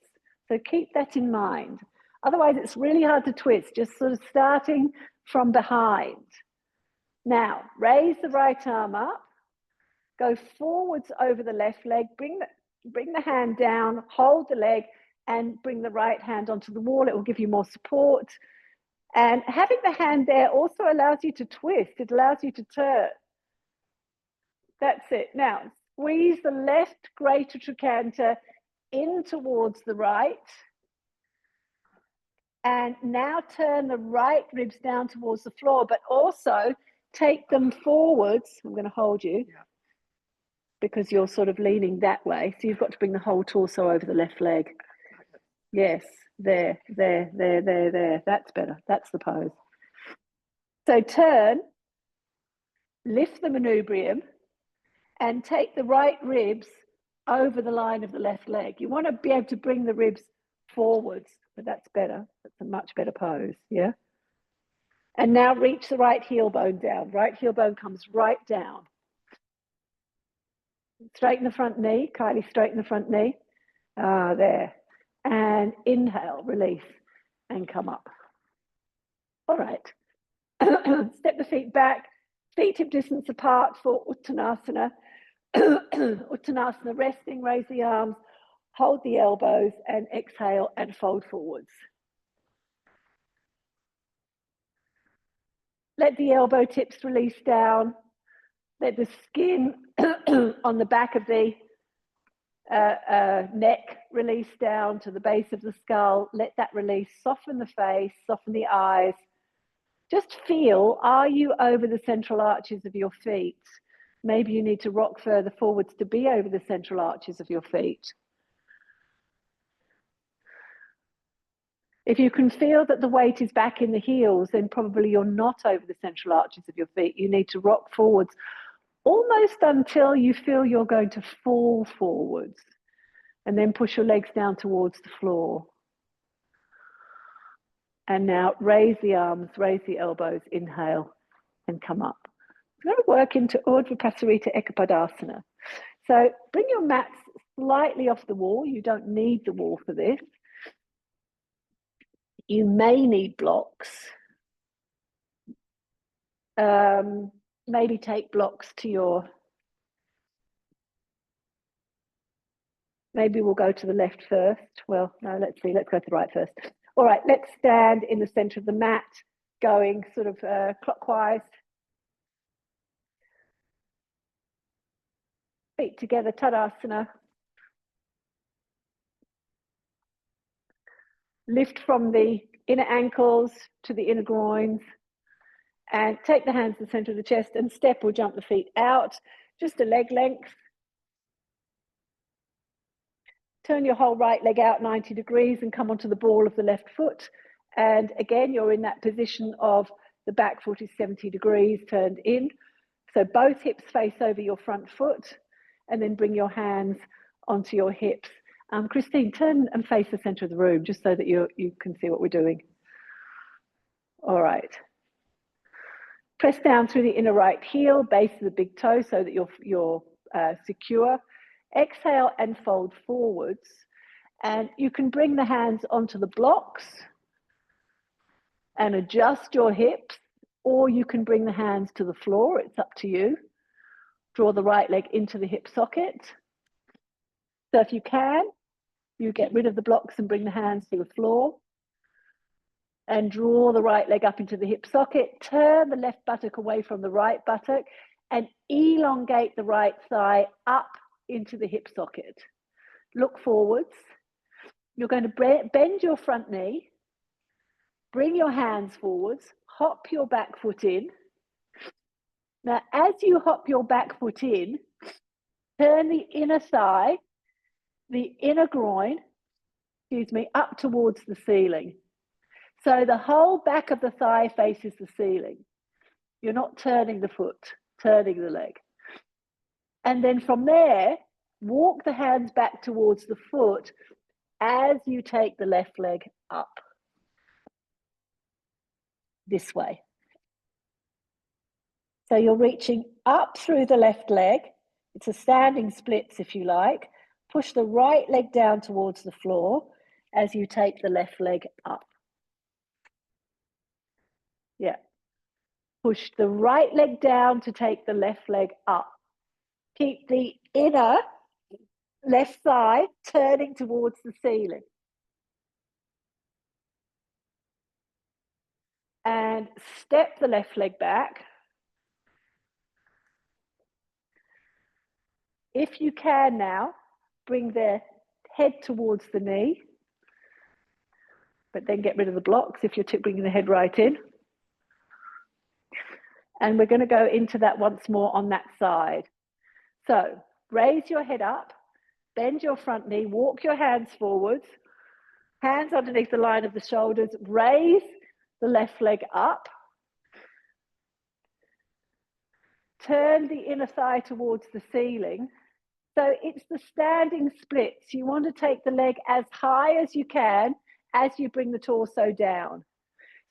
So keep that in mind. Otherwise, it's really hard to twist, just sort of starting from behind. Now, raise the right arm up, go forwards over the left leg, bring the hand down, hold the leg, and bring the right hand onto the wall. It will give you more support. And having the hand there also allows you to twist. It allows you to turn. That's it. Now, squeeze the left greater trochanter in towards the right. And now turn the right ribs down towards the floor, but also take them forwards. I'm going to hold you because you're sort of leaning that way. So you've got to bring the whole torso over the left leg. Yes, there. That's better. That's the pose. So turn, lift the manubrium, and take the right ribs over the line of the left leg. You want to be able to bring the ribs forwards, but that's better. That's a much better pose, yeah? And now reach the right heel bone down. Right heel bone comes right down. Straighten the front knee, Kylie, straighten the front knee. There. And inhale, release, and come up. All right. Step the feet back, feet hip distance apart for Uttanasana. Uttanasana, resting, raise the arms, hold the elbows, and exhale and fold forwards. Let the elbow tips release down. Let the skin on the back of the neck release down to the base of the skull. Let that release, soften the face, soften the eyes. Just feel, are you over the central arches of your feet? Maybe you need to rock further forwards to be over the central arches of your feet. If you can feel that the weight is back in the heels, then probably you're not over the central arches of your feet. You need to rock forwards almost until you feel you're going to fall forwards, and then push your legs down towards the floor. And now raise the arms, raise the elbows, inhale, and come up. We're going to work into Urdhva Prasarita Ekapadasana. So bring your mats slightly off the wall. You don't need the wall for this. You may need blocks. Maybe take blocks to your... Maybe we'll go to the left first. Well, no, let's see. Let's go to the right first. All right, let's stand in the center of the mat, going sort of clockwise. Feet together, Tadasana. Lift from the inner ankles to the inner groins. And take the hands to the center of the chest and step or jump the feet out, just a leg length. Turn your whole right leg out 90 degrees and come onto the ball of the left foot. And again, you're in that position of the back foot is 70 degrees turned in. So both hips face over your front foot, and then bring your hands onto your hips. Christine, turn and face the center of the room just so that you can see what we're doing. All right. Press down through the inner right heel, base of the big toe so that you're secure. Exhale and fold forwards. And you can bring the hands onto the blocks and adjust your hips, or you can bring the hands to the floor. It's up to you. Draw the right leg into the hip socket. So if you can, you get rid of the blocks and bring the hands to the floor. And draw the right leg up into the hip socket. Turn the left buttock away from the right buttock and elongate the right thigh up into the hip socket. Look forwards. You're going to bend your front knee. Bring your hands forwards. Hop your back foot in. Now, as you hop your back foot in, turn the inner thigh, the inner groin, up towards the ceiling. So the whole back of the thigh faces the ceiling. You're not turning the foot, turning the leg. And then from there, walk the hands back towards the foot as you take the left leg up. This way. So you're reaching up through the left leg. It's a standing splits, if you like. Push the right leg down towards the floor as you take the left leg up. Yeah. Push the right leg down to take the left leg up. Keep the inner left thigh turning towards the ceiling. And step the left leg back. If you can now, bring the head towards the knee, but then get rid of the blocks if you're bringing the head right in. And we're going to go into that once more on that side. So raise your head up, bend your front knee, walk your hands forwards, hands underneath the line of the shoulders, raise the left leg up. Turn the inner thigh towards the ceiling. So it's the standing splits. You want to take the leg as high as you can as you bring the torso down.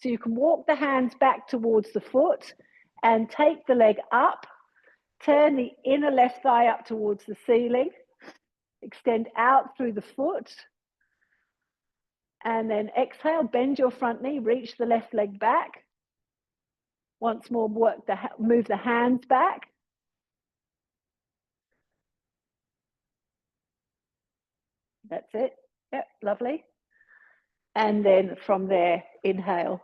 So you can walk the hands back towards the foot and take the leg up Turn the inner left thigh up towards the ceiling. Extend out through the foot. And then exhale, bend your front knee, reach the left leg back. Once more, move the hands back. That's it. Yep, lovely. And then from there, inhale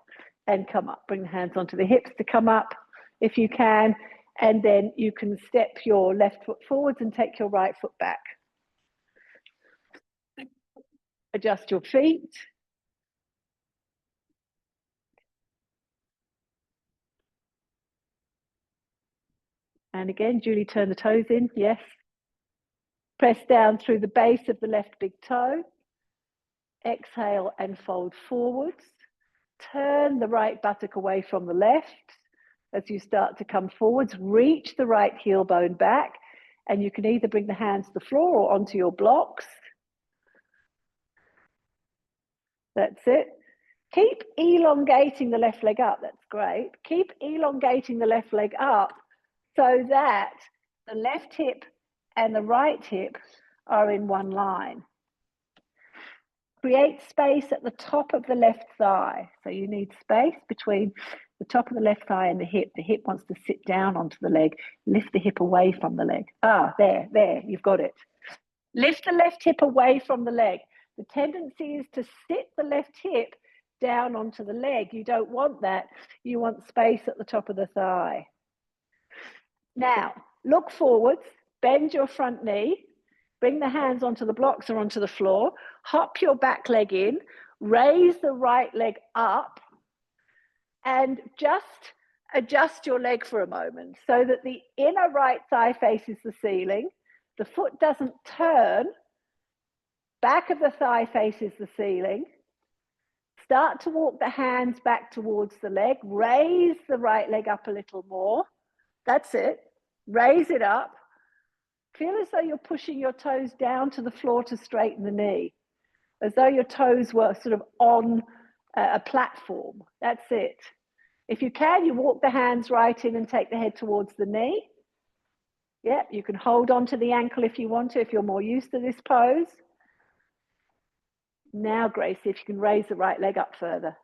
and come up. Bring the hands onto the hips to come up if you can. And then you can step your left foot forwards and take your right foot back. Adjust your feet. And again, Julie, turn the toes in. Yes. Press down through the base of the left big toe. Exhale and fold forwards. Turn the right buttock away from the left. As you start to come forwards, reach the right heel bone back. And you can either bring the hands to the floor or onto your blocks. That's it. Keep elongating the left leg up. That's great. Keep elongating the left leg up so that the left hip and the right hip are in one line. Create space at the top of the left thigh. So you need space between the top of the left thigh and the hip. The hip wants to sit down onto the leg. Lift the hip away from the leg. There, you've got it. Lift the left hip away from the leg. The tendency is to sit the left hip down onto the leg. You don't want that. You want space at the top of the thigh. Now, look forwards, bend your front knee, bring the hands onto the blocks or onto the floor, hop your back leg in, raise the right leg up, and just adjust your leg for a moment so that the inner right thigh faces the ceiling, the foot doesn't turn, back of the thigh faces the ceiling. Start to walk the hands back towards the leg. Raise the right leg up a little more. That's it. Raise it up. Feel as though you're pushing your toes down to the floor to straighten the knee, as though your toes were sort of on a platform. That's it. If you can, you walk the hands right in and take the head towards the knee. Yep, you can hold on to the ankle if you want to, if you're more used to this pose. Now, Gracie, if you can raise the right leg up further.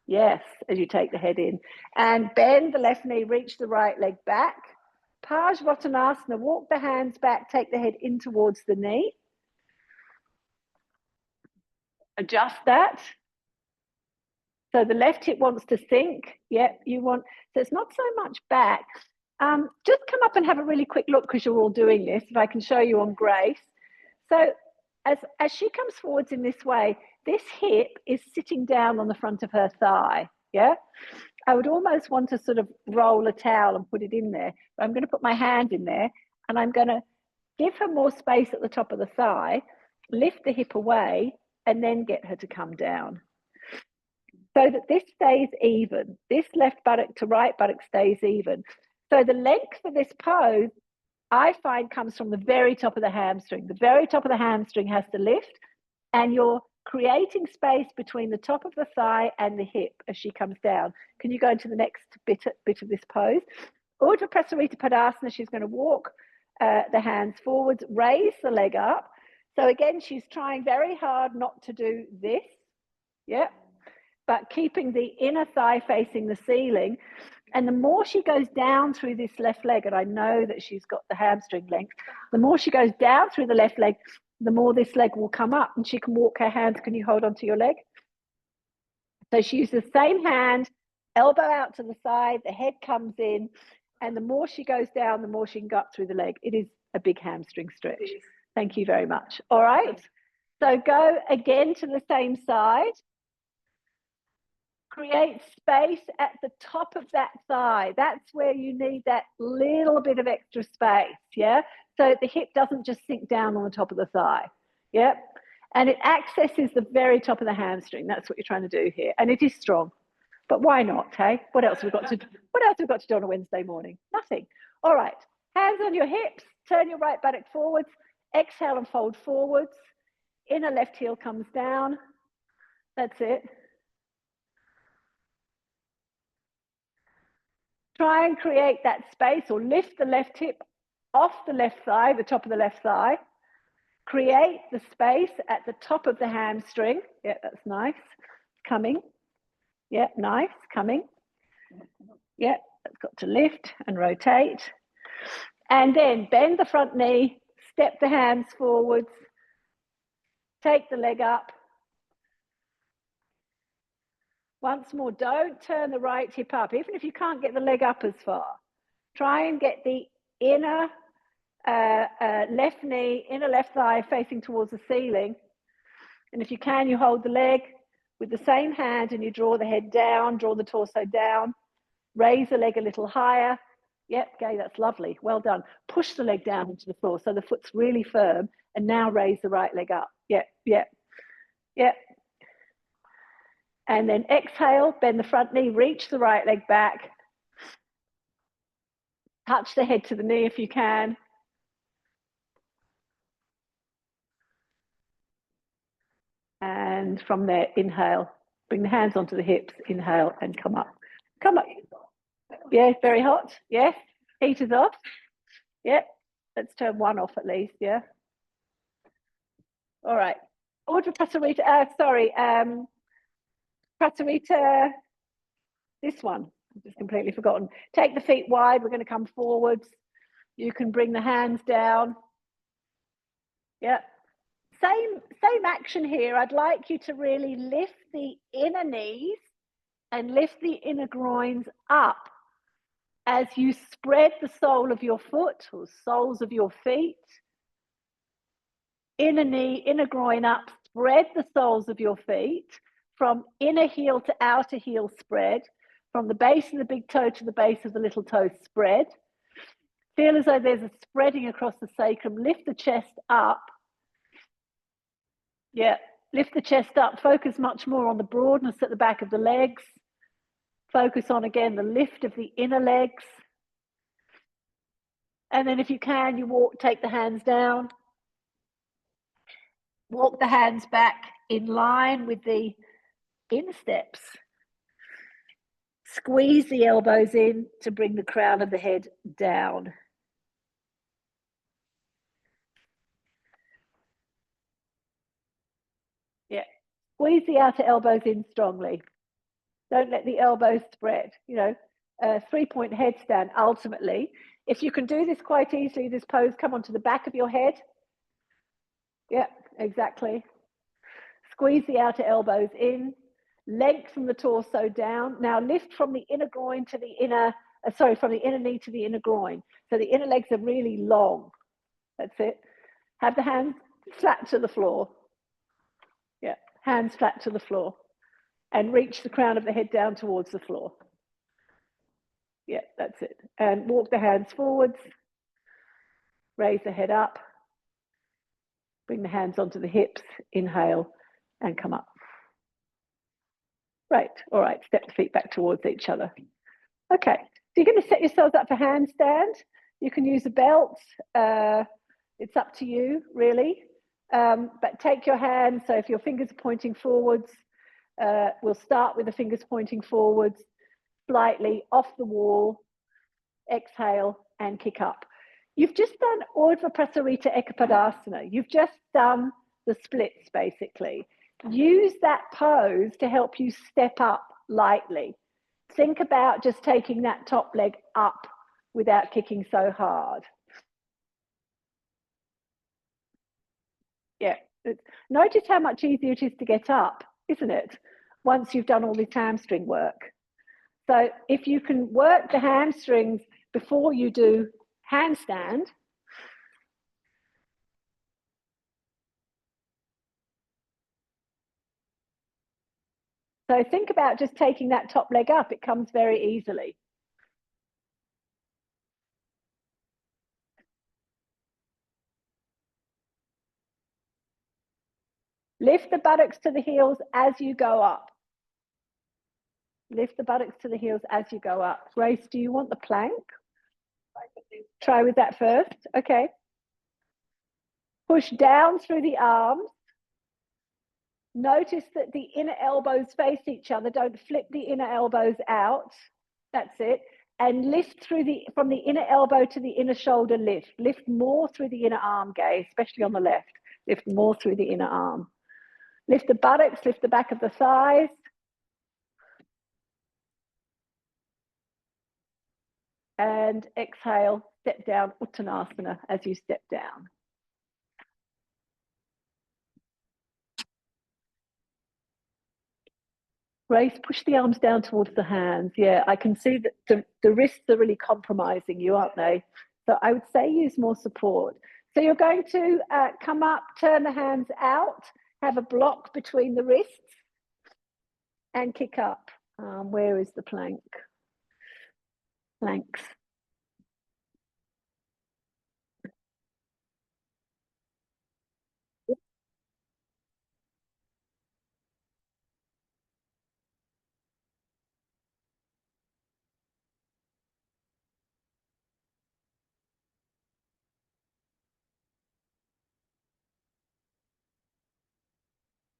Yes, as you take the head in. And bend the left knee, reach the right leg back. Parsvottanasana, walk the hands back, take the head in towards the knee. Adjust that. So the left hip wants to sink. Yep, so it's not so much back. Just come up and have a really quick look because you're all doing this, if I can show you on Grace. So as she comes forwards in this way, this hip is sitting down on the front of her thigh, yeah? I would almost want to sort of roll a towel and put it in there. But I'm going to put my hand in there and I'm going to give her more space at the top of the thigh, lift the hip away, and then get her to come down. So that this stays even. This left buttock to right buttock stays even. So the length for this pose, I find, comes from the very top of the hamstring. The very top of the hamstring has to lift, and you're creating space between the top of the thigh and the hip as she comes down. Can you go into the next bit of this pose? Urdhva Prasarita Padasana, she's going to walk the hands forwards, raise the leg up. So again, she's trying very hard not to do this, yeah, but keeping the inner thigh facing the ceiling. And the more she goes down through this left leg, and I know that she's got the hamstring length, the more she goes down through the left leg, the more this leg will come up and she can walk her hands. Can you hold on to your leg? So she uses the same hand, elbow out to the side, the head comes in, and the more she goes down, the more she can go up through the leg. It is a big hamstring stretch. Thank you very much. All right. So go again to the same side. Create space at the top of that thigh. That's where you need that little bit of extra space, yeah? So the hip doesn't just sink down on the top of the thigh, yeah? And it accesses the very top of the hamstring. That's what you're trying to do here. And it is strong, but why not, hey? What else have we got to do on a Wednesday morning? Nothing. All right, hands on your hips, turn your right buttock forwards, exhale and fold forwards. Inner left heel comes down. That's it. Try and create that space, or lift the left hip off the left thigh, the top of the left thigh. Create the space at the top of the hamstring. Yeah, that's nice. Coming. Yeah, nice. Coming. Yeah, it's got to lift and rotate. And then bend the front knee, step the hands forwards, take the leg up. Once more, don't turn the right hip up, even if you can't get the leg up as far. Try and get the inner left knee, inner left thigh facing towards the ceiling. And if you can, you hold the leg with the same hand and you draw the head down, draw the torso down, raise the leg a little higher. Yep, okay, that's lovely. Well done. Push the leg down into the floor so the foot's really firm, and now raise the right leg up. Yep, yep, yep. And then exhale, bend the front knee, reach the right leg back. Touch the head to the knee if you can. And from there, inhale. Bring the hands onto the hips, inhale, and come up. Come up. Yeah, very hot. Yes. Heat is off. Yep. Let's turn one off at least. Yeah. All right. Urdhva Prasarita. Prasarita. This one. I've just completely forgotten. Take the feet wide. We're going to come forwards. You can bring the hands down. Yeah. Same action here. I'd like you to really lift the inner knees and lift the inner groins up as you spread the sole of your foot or soles of your feet. Inner knee, inner groin up, spread the soles of your feet from inner heel to outer heel spread, from the base of the big toe to the base of the little toe spread. Feel as though there's a spreading across the sacrum. Lift the chest up. Yeah, lift the chest up. Focus much more on the broadness at the back of the legs. Focus on, again, the lift of the inner legs. And then if you can, you walk, take the hands down. Walk the hands back in line with the insteps. Squeeze the elbows in to bring the crown of the head down. Yeah, squeeze the outer elbows in strongly. Don't let the elbows spread. You know, 3-point headstand ultimately. If you can do this quite easily, this pose, come onto the back of your head. Yeah, exactly. Squeeze the outer elbows in. Lengthen the torso down. Now lift from the inner groin to the inner, from the inner knee to the inner groin. So the inner legs are really long. That's it. Have the hands flat to the floor. Yeah, hands flat to the floor. And reach the crown of the head down towards the floor. Yeah, that's it. And walk the hands forwards. Raise the head up. Bring the hands onto the hips. Inhale and come up. Right, all right, step the feet back towards each other. Okay, so you're going to set yourselves up for handstand. You can use a belt. It's up to you, really. But take your hands, so if your fingers are pointing forwards, we'll start with the fingers pointing forwards, slightly off the wall, exhale and kick up. You've just done Urdhva Prasarita Ekapadasana. You've just done the splits, basically. Use that pose to help you step up lightly. Think about just taking that top leg up without kicking so hard. Yeah, notice how much easier it is to get up, isn't it? Once you've done all this hamstring work. So if you can work the hamstrings before you do handstand, so think about just taking that top leg up. It comes very easily. Lift the buttocks to the heels as you go up. Lift the buttocks to the heels as you go up. Grace, do you want the plank? Try with that first. Okay. Push down through the arms. Notice that the inner elbows face each other. Don't flip the inner elbows out. That's it. and lift from the inner elbow to the inner shoulder, lift more through the inner arm, Gay, especially on the left, lift more through the inner arm. Lift the buttocks, lift the back of the thighs. And exhale, step down, Uttanasana, as you step down. Grace, push the arms down towards the hands. Yeah, I can see that the wrists are really compromising you, aren't they? So I would say use more support. So you're going to come up, turn the hands out, have a block between the wrists, and kick up. Where is the plank? Planks.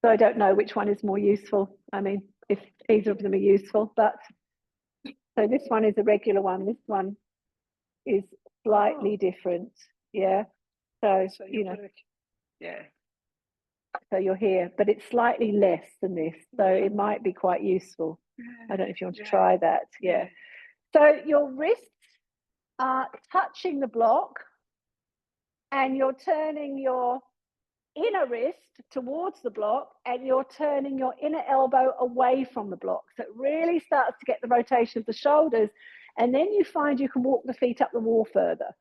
So I don't know which one is more useful. I mean, if either of them are useful, but so this one is a regular one. This one is slightly different. Yeah. So you know, Yeah. so you're here, but it's slightly less than this. So it might be quite useful. I don't know if you want to try that. Yeah. So your wrists are touching the block and you're turning your inner wrist towards the block and you're turning your inner elbow away from the block. So it really starts to get the rotation of the shoulders. And then you find you can walk the feet up the wall further.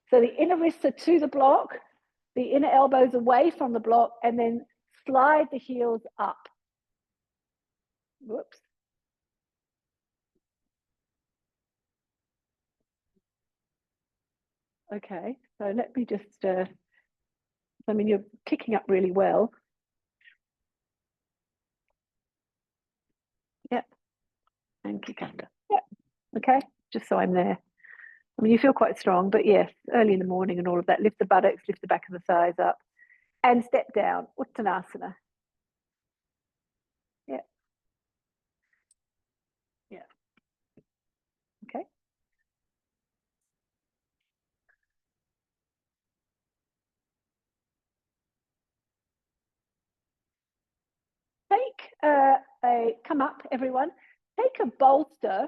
So the inner wrists are to the block, the inner elbows away from the block, and then slide the heels up. Whoops. Okay, so let me just, I mean, you're kicking up really well. Yep, and kick under. Yep, okay, just so I'm there. I mean, you feel quite strong, but yes, early in the morning and all of that. Lift the buttocks, lift the back of the thighs up, and step down, Uttanasana. Yeah. Yeah. Okay. Come up, everyone. Take a bolster,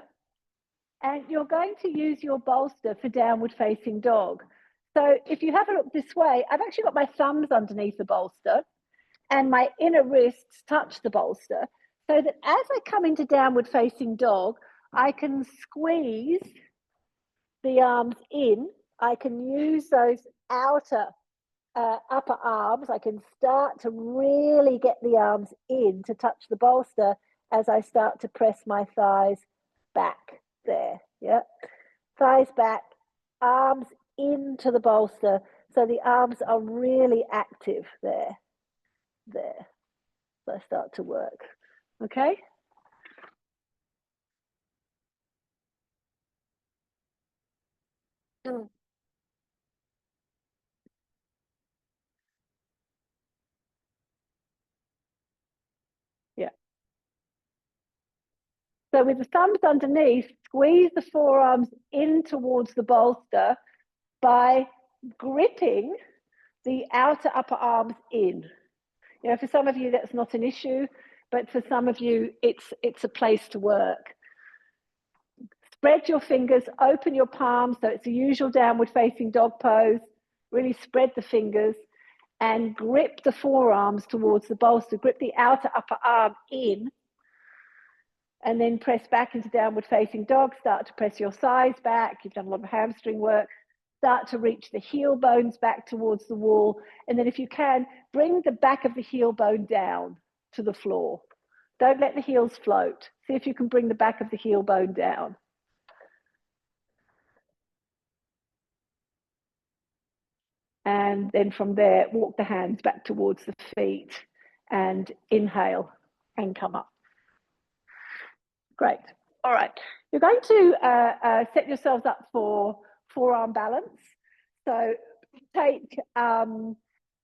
and you're going to use your bolster for downward facing dog. So if you have a look this way, I've actually got my thumbs underneath the bolster and my inner wrists touch the bolster, so that as I come into downward facing dog, I can squeeze the arms in. I can use those outer upper arms. I can start to really get the arms in to touch the bolster as I start to press my thighs back there. Yeah, thighs back, arms into the bolster. So the arms are really active there. There. So I start to work. Okay. Yeah. So with the thumbs underneath, squeeze the forearms in towards the bolster by gripping the outer upper arms in. You know, for some of you that's not an issue, but for some of you it's a place to work. Spread your fingers, open your palms, so it's the usual downward facing dog pose. Really spread the fingers and grip the forearms towards the bolster. Grip the outer upper arm in and then press back into downward facing dog. Start to press your thighs back. You've done a lot of hamstring work. Start to reach the heel bones back towards the wall. And then if you can, bring the back of the heel bone down to the floor. Don't let the heels float. See if you can bring the back of the heel bone down. And then from there, walk the hands back towards the feet and inhale and come up. Great. All right. You're going to set yourselves up for forearm balance. So take, I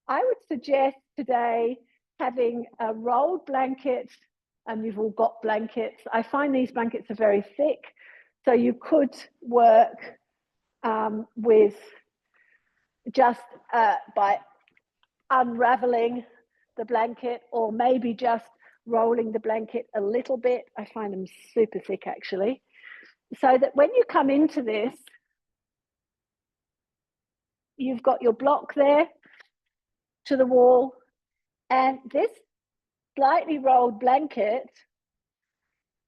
would suggest today having a rolled blanket, and you've all got blankets. I find these blankets are very thick. So you could work with just by unraveling the blanket, or maybe just rolling the blanket a little bit. I find them super thick actually. So that when you come into this, you've got your block there to the wall, and this slightly rolled blanket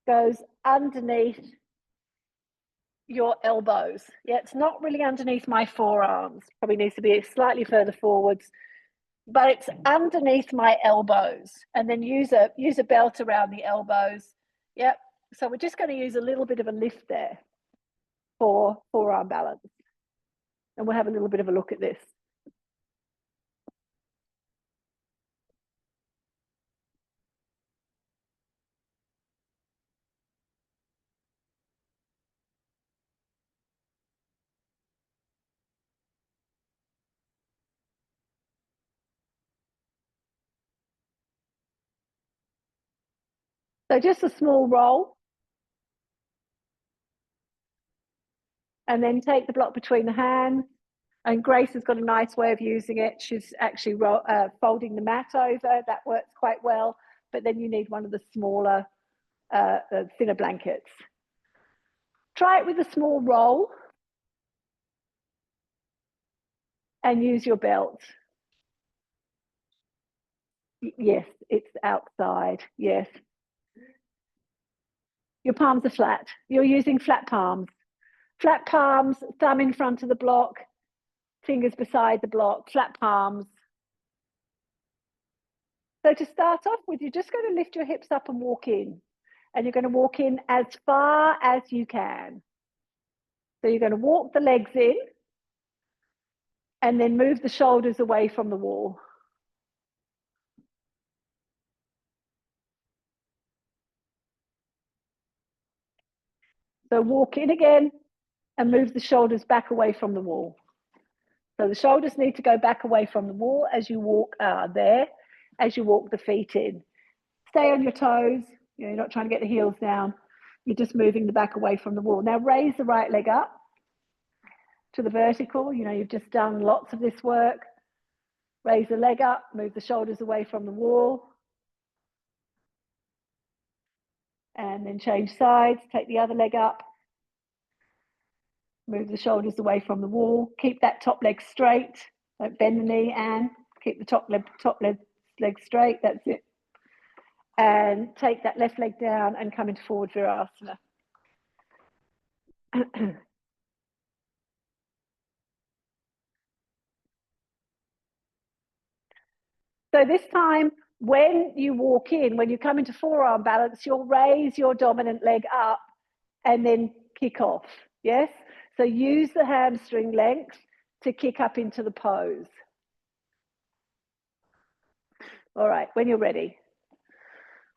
goes underneath your elbows. Yeah, it's not really underneath my forearms. Probably needs to be slightly further forwards, but it's underneath my elbows. And then use a belt around the elbows. Yep. So we're just going to use a little bit of a lift there for forearm balance. And we'll have a little bit of a look at this. So just a small roll. And then take the block between the hands. And Grace has got a nice way of using it. She's actually folding the mat over. That works quite well. But then you need one of the smaller, thinner blankets. Try it with a small roll. And use your belt. Yes, it's outside. Yes. Your palms are flat. You're using flat palms. Flat palms, thumb in front of the block, fingers beside the block, flat palms. So to start off with, you're just going to lift your hips up and walk in. And you're going to walk in as far as you can. So you're going to walk the legs in and then move the shoulders away from the wall. So walk in again and move the shoulders back away from the wall. So the shoulders need to go back away from the wall as you walk as you walk the feet in. Stay on your toes. You're not trying to get the heels down. You're just moving the back away from the wall. Now raise the right leg up to the vertical. You've just done lots of this work. Raise the leg up, move the shoulders away from the wall. And then change sides, take the other leg up. Move the shoulders away from the wall. Keep that top leg straight. Don't bend the knee, Anne. Keep the top leg straight. That's it. And take that left leg down and come into forward virasana. So this time, when you walk in, when you come into forearm balance, you'll raise your dominant leg up and then kick off. Yes? So use the hamstring length to kick up into the pose. All right, when you're ready.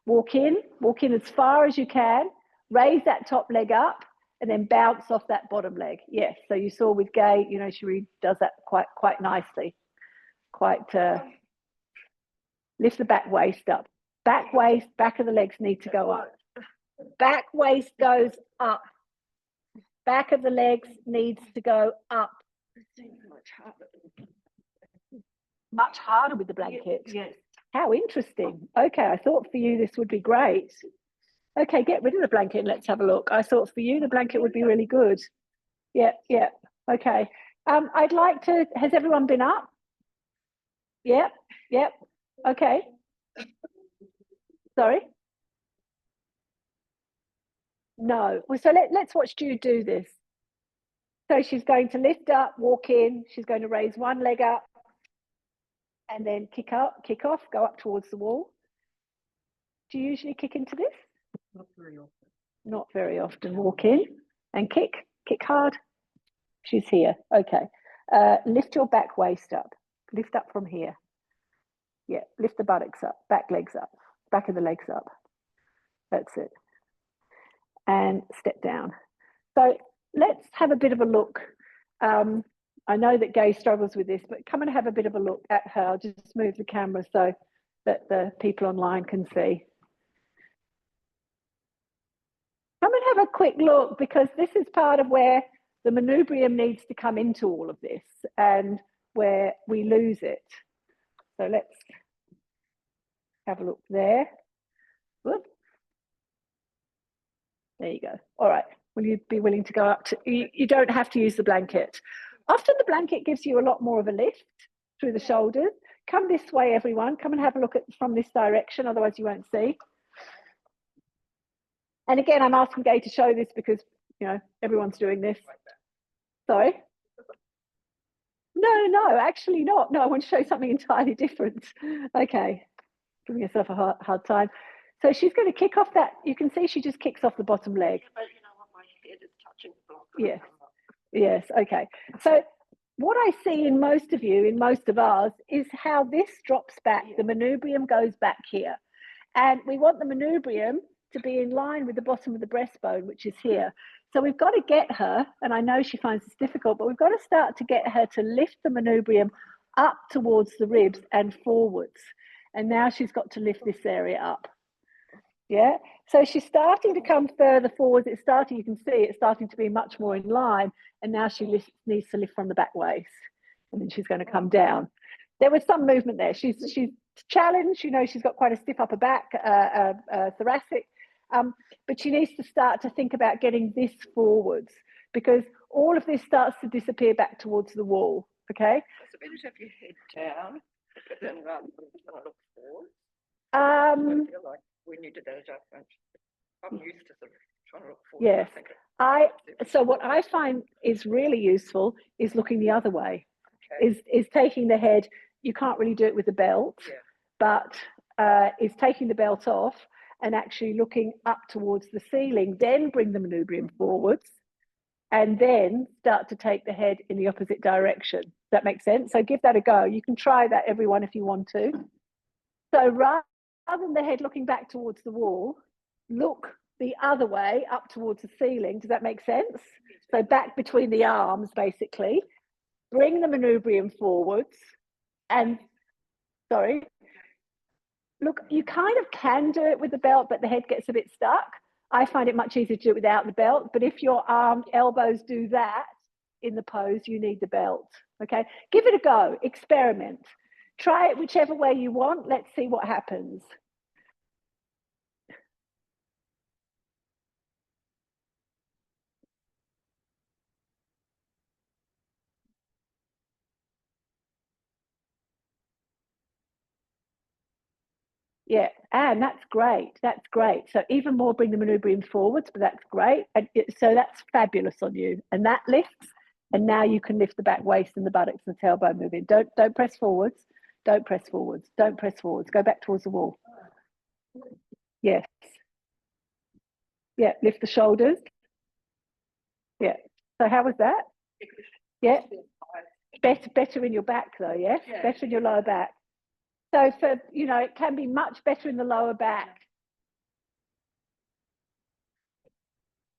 Walk in as far as you can, raise that top leg up, and then bounce off that bottom leg. Yes, so you saw with Gay, she really does that quite nicely. Lift the back waist up. Back waist, back of the legs need to go up. Back waist goes up. Back of the legs needs to go up. Much harder with the blanket. Yes. How interesting. Okay, I thought for you this would be great. Okay, get rid of the blanket and let's have a look. I thought for you the blanket would be really good. Yeah. Okay. I'd like to, has everyone been up? Yep. Okay. Sorry? No. Well, so let's watch Jude do this. So she's going to lift up, walk in. She's going to raise one leg up and then kick off, go up towards the wall. Do you usually kick into this? Not very often. Not very often. Walk in and kick hard. She's here. Okay. Lift your back waist up. Lift up from here. Yeah, lift the buttocks up, back legs up, back of the legs up. That's it. And step down. So let's have a bit of a look. I know that Gay struggles with this, but come and have a bit of a look at her. I'll just move the camera so that the people online can see. Come and have a quick look, because this is part of where the manubrium needs to come into all of this and where we lose it. So let's have a look there. Whoop. There you go. All right. Will you be willing to go up to, you don't have to use the blanket. Often the blanket gives you a lot more of a lift through the shoulders. Come this way, everyone. Come and have a look at from this direction, otherwise you won't see. And again, I'm asking Gay to show this because, you know, everyone's doing this. Sorry? No, actually not. No, I want to show something entirely different. Okay, giving yourself a hard time. So she's going to kick off that. You can see she just kicks off the bottom leg. But you know what, my head is touching the block. Yes. Yes, okay. So what I see in most of you, in most of ours, is how this drops back. The manubrium goes back here. And we want the manubrium to be in line with the bottom of the breastbone, which is here. So we've got to get her, and I know she finds this difficult, but we've got to start to get her to lift the manubrium up towards the ribs and forwards. And now she's got to lift this area up. Yeah, so she's starting to come further forwards. It's starting, you can see it's starting to be much more in line. And now she needs to lift from the back waist. And then she's going to come down. There was some movement there. She's challenged, you know, she's got quite a stiff upper back, thoracic. But she needs to start to think about getting this forwards, because all of this starts to disappear back towards the wall, okay? Possibility of your head down, but then rather than look forward. I feel like we need to do that adjustment. I'm used to sort of trying to look forward. Yes. So what I find is really useful is looking the other way, is taking the head. You can't really do it with the belt, but is taking the belt off and actually looking up towards the ceiling, then bring the manubrium forwards, and then start to take the head in the opposite direction. Does that make sense? So give that a go. You can try that, everyone, if you want to. So rather than the head looking back towards the wall, look the other way up towards the ceiling. Does that make sense? So back between the arms, basically. Bring the manubrium forwards and, sorry, look, you kind of can do it with the belt, but the head gets a bit stuck. I find it much easier to do it without the belt, but if your elbows do that in the pose, you need the belt, okay? Give it a go, experiment. Try it whichever way you want. Let's see what happens. Yeah, and that's great. That's great. So even more, bring the manubrium forwards, but that's great. And so that's fabulous on you. And that lifts, and now you can lift the back waist and the buttocks and the tailbone moving. Don't press forwards. Don't press forwards. Don't press forwards. Go back towards the wall. Yes. Yeah, lift the shoulders. Yeah. So how was that? Yeah. Better in your back though, yes? Yeah. Better in your lower back. So for, you know, it can be much better in the lower back.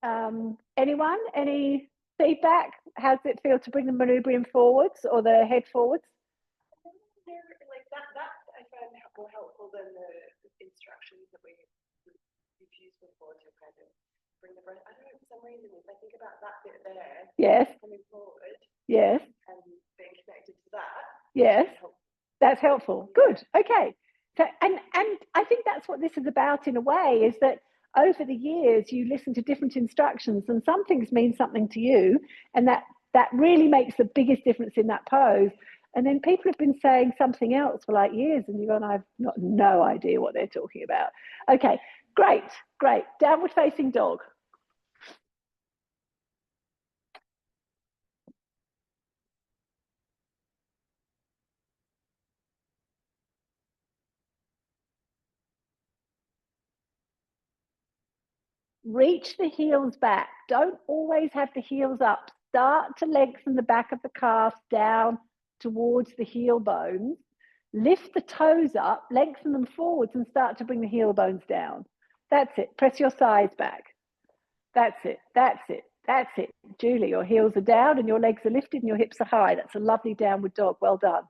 Anyone? Any feedback? How does it feel to bring the manubrium forwards or the head forwards? Like that I find more helpful than the instructions that we've used before to kind of bring the breath. I don't know, for some reason, if I think about that bit there, yes, coming forward, yes, and being connected to that, yes, that's helpful. Good. Okay. So and I think that's what this is about in a way, is that over the years you listen to different instructions and some things mean something to you, and that really makes the biggest difference in that pose. And then people have been saying something else for like years and you've gone, I've got no idea what they're talking about. Okay, great. Downward facing dog. Reach the heels back. Don't always have the heels up. Start to lengthen the back of the calf down towards the heel bones. Lift the toes up, lengthen them forwards and start to bring the heel bones down. That's it. Press your sides back. That's it. Julie, your heels are down and your legs are lifted and your hips are high. That's a lovely downward dog. Well done.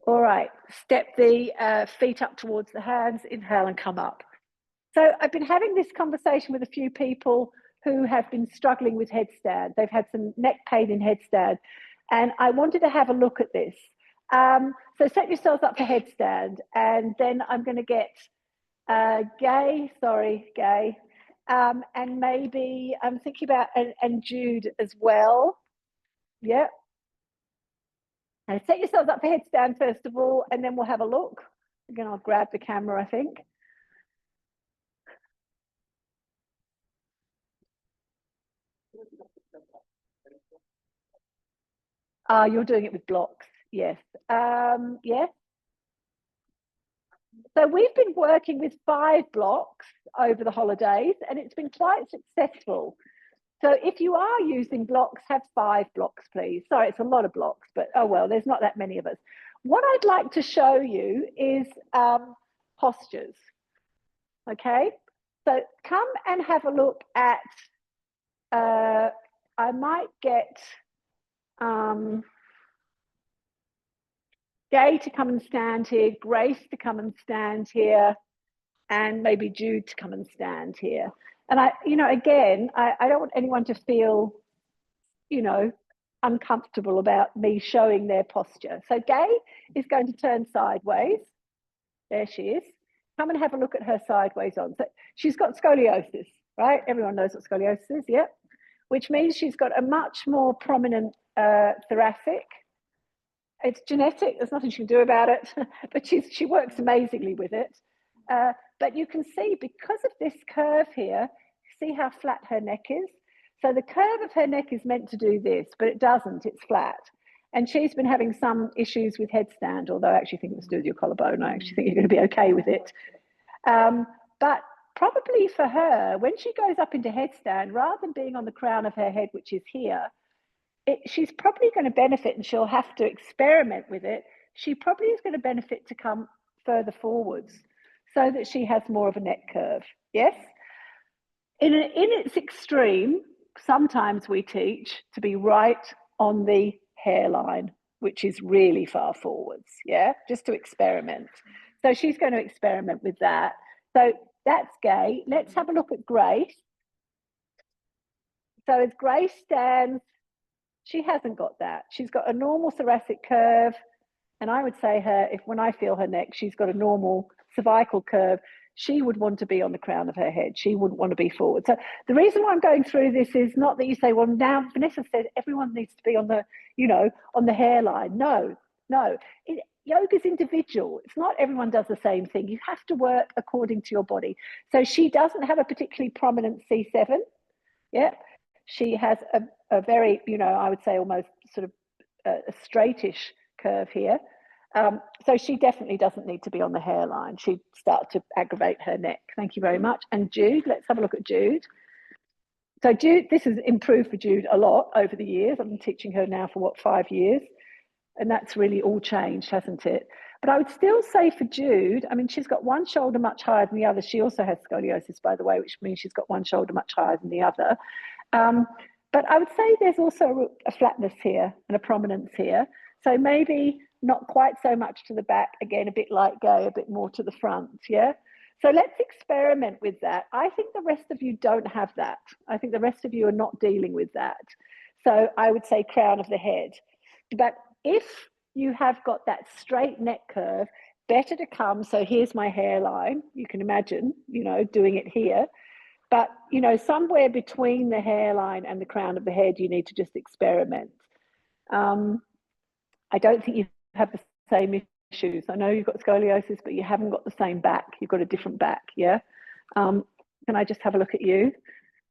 All right. Step the feet up towards the hands. Inhale and come up. So I've been having this conversation with a few people who have been struggling with headstand. They've had some neck pain in headstand, and I wanted to have a look at this. So set yourselves up for headstand, and then I'm going to get Gay, and maybe I'm thinking about and Jude as well. Yeah. And set yourselves up for headstand first of all, and then we'll have a look. Again, I'll grab the camera, I think. You're doing it with blocks, yes. Yes. So we've been working with 5 blocks over the holidays, and it's been quite successful. So if you are using blocks, have 5 blocks, please. Sorry, it's a lot of blocks, but oh well, there's not that many of us. What I'd like to show you is postures. Okay, so come and have a look at, I might get Gay to come and stand here, Grace to come and stand here, and maybe Jude to come and stand here. And I don't want anyone to feel, uncomfortable about me showing their posture. So Gay is going to turn sideways. There she is. Come and have a look at her sideways on. So she's got scoliosis, right? Everyone knows what scoliosis is, yeah? Which means she's got a much more prominent thoracic. It's genetic, there's nothing she can do about it, but she works amazingly with it. But you can see, because of this curve here, see how flat her neck is? So the curve of her neck is meant to do this, but it doesn't, it's flat. And she's been having some issues with headstand, although I actually think it was to do with your collarbone. I actually think you're going to be okay with it. But probably for her, when she goes up into headstand, rather than being on the crown of her head, which is here, she's probably going to benefit, and she'll have to experiment with it. She probably is going to benefit to come further forwards so that she has more of a neck curve. Yes? In its extreme, sometimes we teach to be right on the hairline, which is really far forwards, yeah? Just to experiment. So she's going to experiment with that. So that's Gay. Let's have a look at Grace. So as Grace stands, she hasn't got that. She's got a normal thoracic curve. And I would say when I feel her neck, she's got a normal cervical curve. She would want to be on the crown of her head. She wouldn't want to be forward. So the reason why I'm going through this is not that you say, well, now Vanessa said everyone needs to be on the, on the hairline. No. Yoga's individual. It's not everyone does the same thing. You have to work according to your body. So she doesn't have a particularly prominent C7. Yeah. She has a very, I would say almost sort of a straightish curve here. So she definitely doesn't need to be on the hairline. She'd start to aggravate her neck. Thank you very much. And Jude, let's have a look at Jude. So Jude, this has improved for Jude a lot over the years. I've been teaching her now for 5 years? And that's really all changed, hasn't it? But I would still say for Jude, I mean, she's got one shoulder much higher than the other. She also has scoliosis, by the way, which means she's got one shoulder much higher than the other. But I would say there's also a flatness here and a prominence here. So maybe not quite so much to the back, again, a bit like Gay, a bit more to the front, yeah? So let's experiment with that. I think the rest of you don't have that. I think the rest of you are not dealing with that. So I would say crown of the head. But if you have got that straight neck curve, better to come. So here's my hairline. You can imagine, doing it here. But, somewhere between the hairline and the crown of the head, you need to just experiment. I don't think you have the same issues. I know you've got scoliosis, but you haven't got the same back. You've got a different back, yeah? Can I just have a look at you?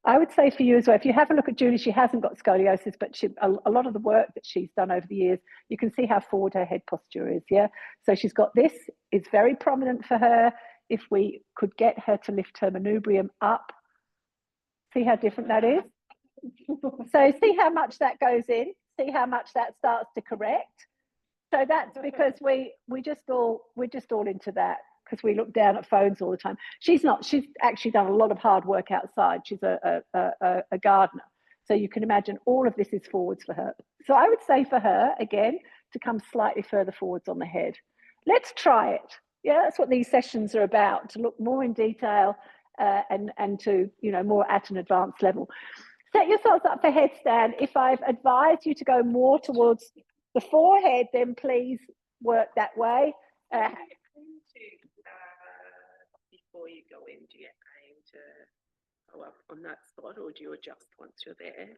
I would say for you as well, if you have a look at Julie, she hasn't got scoliosis, but a lot of the work that she's done over the years, you can see how forward her head posture is, yeah? So she's got this, it's very prominent for her. If we could get her to lift her manubrium up, see how different that is? So see how much that goes in, see how much that starts to correct. So that's because we're just all into that, because we look down at phones all the time. She's actually done a lot of hard work outside. She's a gardener. So you can imagine all of this is forwards for her. So I would say for her, again, to come slightly further forwards on the head. Let's try it. Yeah, that's what these sessions are about, to look more in detail and to, you know, more at an advanced level. Set yourselves up for headstand. If I've advised you to go more towards the forehead, then please work that way. Before you go in, do you aim to go up on that spot, or do you adjust once you're there?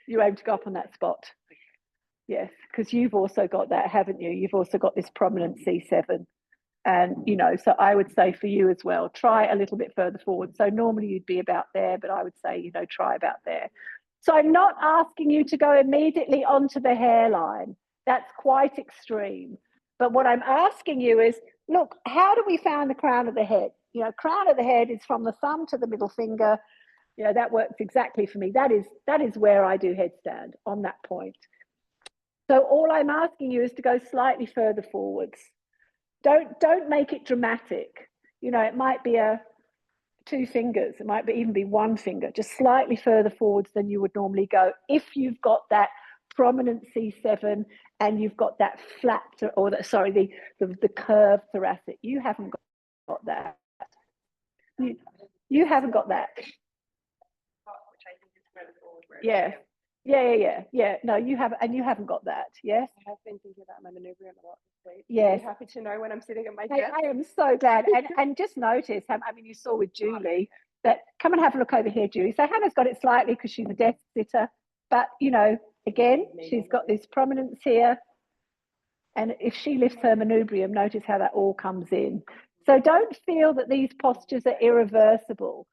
You aim to go up on that spot. Yes, because you've also got that, haven't you? You've also got this prominent C7. And, you know, so I would say for you as well, try a little bit further forward. So normally you'd be about there, but I would say, you know, try about there. So I'm not asking you to go immediately onto the hairline. That's quite extreme. But what I'm asking you is, look, how do we find the crown of the head? You know, crown of the head is from the thumb to the middle finger. You know, that works exactly for me. That is where I do headstand, on that point. So all I'm asking you is to go slightly further forwards. Don't make it dramatic. You know, it might be 2 fingers. It might even be 1 finger, just slightly further forwards than you would normally go. If you've got that prominent C7 and you've got that flat, or the, sorry, the curved thoracic, you haven't got that. You haven't got that. Which I think is further forward. Yeah. No, you haven't, and you haven't got that. Yes. I have been thinking about my manubrium a lot this week. Yes. Happy to know when I'm sitting at my Hey, desk. I am so glad. And just notice, I mean, you saw with Julie that, come and have a look over here, Julie. So Hannah's got it slightly because she's a desk sitter, but, you know, again, she's got this prominence here. And if she lifts her manubrium, notice how that all comes in. So don't feel that these postures are irreversible.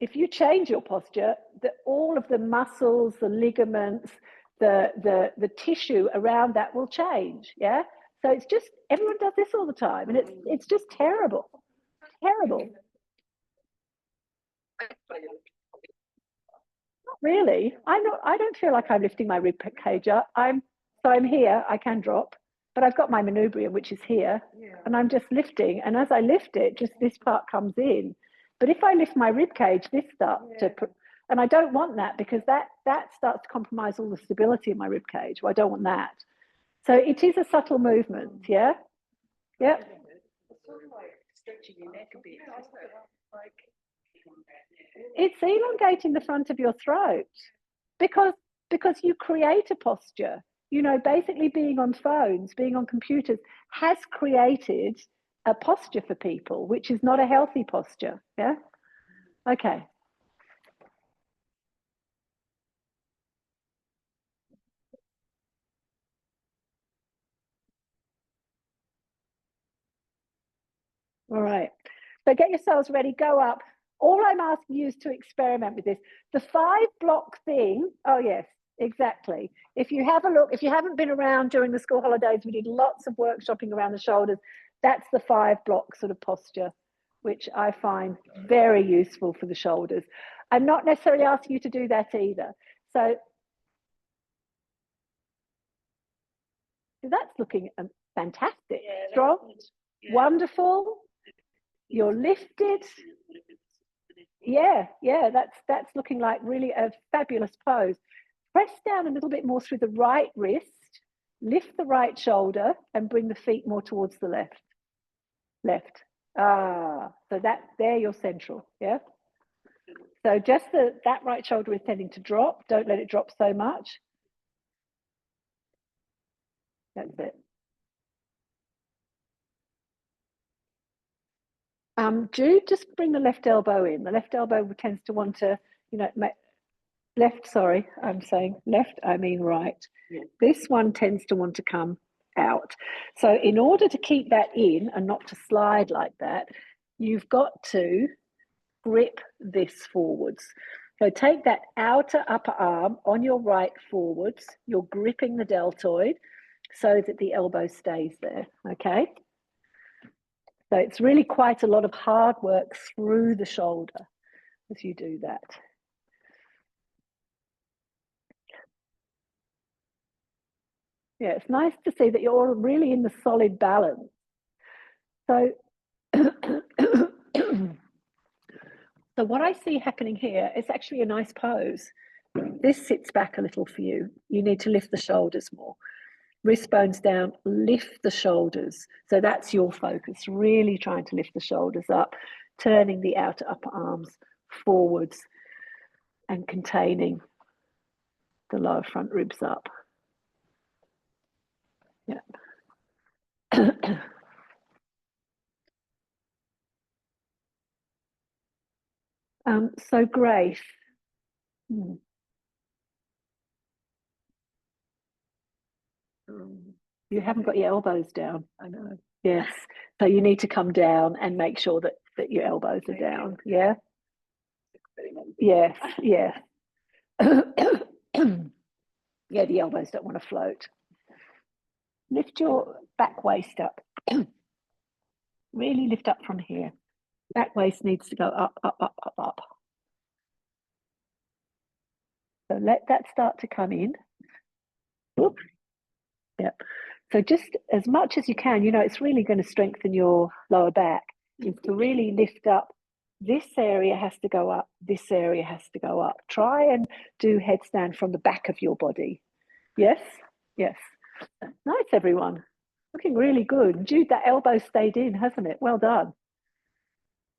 If you change your posture, all of the muscles, the ligaments, the tissue around that will change. Yeah. So it's just, everyone does this all the time, and it's just terrible. Terrible. Not really. I don't feel like I'm lifting my rib cage up. I'm here, I can drop, but I've got my manubrium, which is here, and I'm just lifting. And as I lift it, just this part comes in. But if I lift my rib cage, this starts to, and I don't want that, because that starts to compromise all the stability in my rib cage. Well, I don't want that. So it is a subtle movement, yeah? Yeah. It's sort of like stretching your neck a bit, isn't it? Like, it's elongating the front of your throat because you create a posture. You know, basically being on phones, being on computers has created a posture for people, which is not a healthy posture. Yeah. Okay. All right. So get yourselves ready, go up. All I'm asking you is to experiment with this. The 5-block thing, oh yes, exactly. If you have a look, if you haven't been around during the school holidays, we did lots of workshopping around the shoulders. That's the 5-block sort of posture, which I find very useful for the shoulders. I'm not necessarily asking you to do that either. So that's looking fantastic, strong, wonderful. You're lifted. Yeah, that's looking like really a fabulous pose. Press down a little bit more through the right wrist, lift the right shoulder, and bring the feet more towards the left. So there you're central, yeah? So just that right shoulder is tending to drop. Don't let it drop so much. That's it. Jude, just bring the left elbow in. The left elbow tends to want to, you know, left, sorry, I'm saying left, I mean right. Yeah. This one tends to want to come out. So in order to keep that in and not to slide like that, you've got to grip this forwards. So take that outer upper arm on your right forwards. You're gripping the deltoid so that the elbow stays there, okay? So it's really quite a lot of hard work through the shoulder as you do that. Yeah, it's nice to see that you're really in the solid balance. So, so what I see happening here is actually a nice pose. This sits back a little for you. You need to lift the shoulders more. Wrist bones down, lift the shoulders. So that's your focus, really trying to lift the shoulders up. turning the outer upper arms forwards and containing the lower front ribs up. Yeah. So Grace, you haven't got your elbows down. I know. Yes. So you need to come down and make sure that your elbows are Thank down. you. Yeah. Yes. Yes. Yeah, the elbows don't want to float. Lift your back waist up. Really lift up from here. Back waist needs to go up, up, up, up, up. So let that start to come in. Whoop. Yep. So just as much as you can, you know, it's really going to strengthen your lower back, is to really lift up. This area has to go up, this area has to go up. Try and do headstand from the back of your body. Yes? Yes. Nice, everyone. Looking really good. Jude, that elbow stayed in, hasn't it? Well done.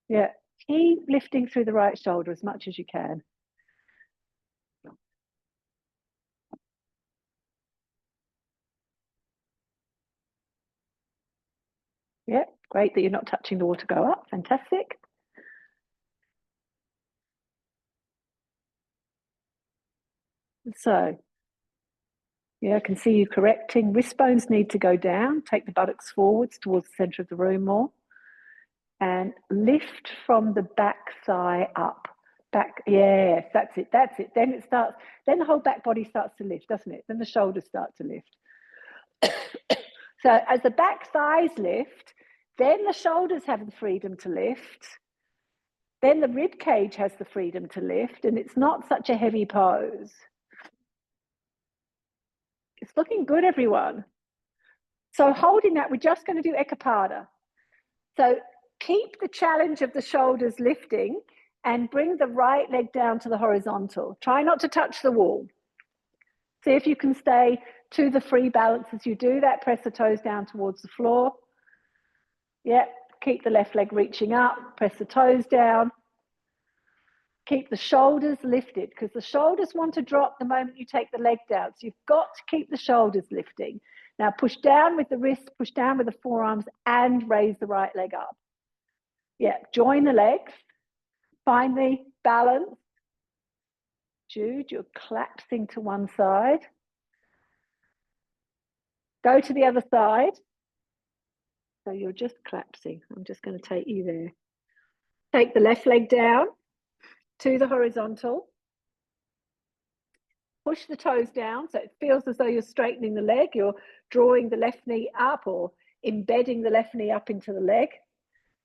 Yeah. Keep lifting through the right shoulder as much as you can. Yeah, great that you're not touching the water go up. Fantastic. So, yeah, I can see you correcting. Wrist bones need to go down. Take the buttocks forwards towards the center of the room more. And lift from the back thigh up. Back, yes, that's it, that's it. Then it starts, then the whole back body starts to lift, doesn't it? Then the shoulders start to lift. So as the back thighs lift, then the shoulders have the freedom to lift. Then the rib cage has the freedom to lift, and it's not such a heavy pose. It's looking good, everyone. So holding that, we're just going to do Ekapada. So keep the challenge of the shoulders lifting and bring the right leg down to the horizontal. Try not to touch the wall. See if you can stay to the free balance as you do that. Press the toes down towards the floor. Yep, keep the left leg reaching up. Press the toes down. Keep the shoulders lifted, because the shoulders want to drop the moment you take the leg down. So you've got to keep the shoulders lifting. Now push down with the wrists, push down with the forearms, and raise the right leg up. Yeah, join the legs. Find the balance. Jude, you're collapsing to one side. Go to the other side. So you're just collapsing. I'm just going to take you there. Take the left leg down to the horizontal. Push the toes down so it feels as though you're straightening the leg. You're drawing the left knee up or embedding the left knee up into the leg.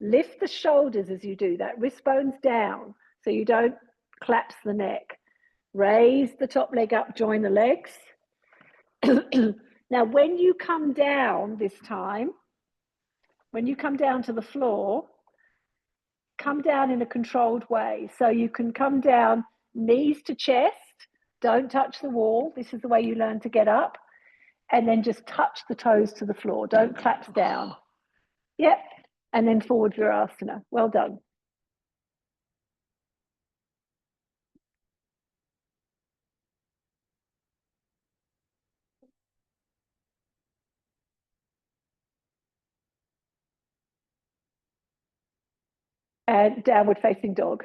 Lift the shoulders as you do that. Wrist bones down so you don't collapse the neck. Raise the top leg up, join the legs. Now, when you come down this time, when you come down to the floor, come down in a controlled way. So you can come down knees to chest, don't touch the wall. This is the way you learn to get up. And then just touch the toes to the floor. Don't collapse down. Yep. And then forward Virasana. Well done. And downward facing dog.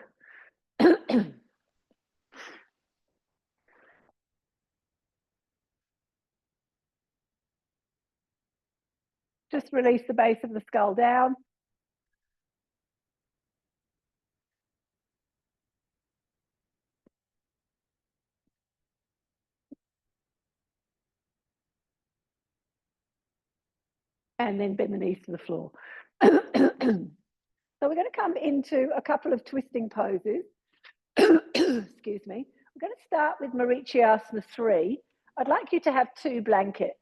Just release the base of the skull down. And then bend the knees to the floor. So we're going to come into a couple of twisting poses. Excuse me. We're going to start with Marichyasana 3. I'd like you to have 2 blankets.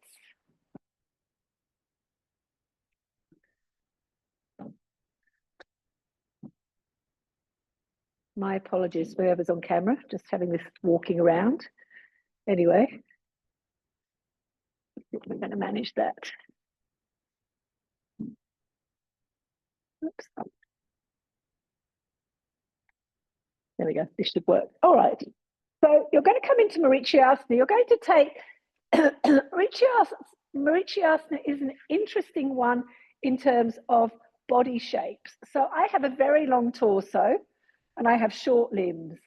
My apologies for whoever's on camera, just having this walking around. Anyway, we're going to manage that. Oops. There we go. This should work. All right. So you're going to come into Marichiasana. You're going to take Marichiasana is an interesting one in terms of body shapes. So I have a very long torso and I have short limbs.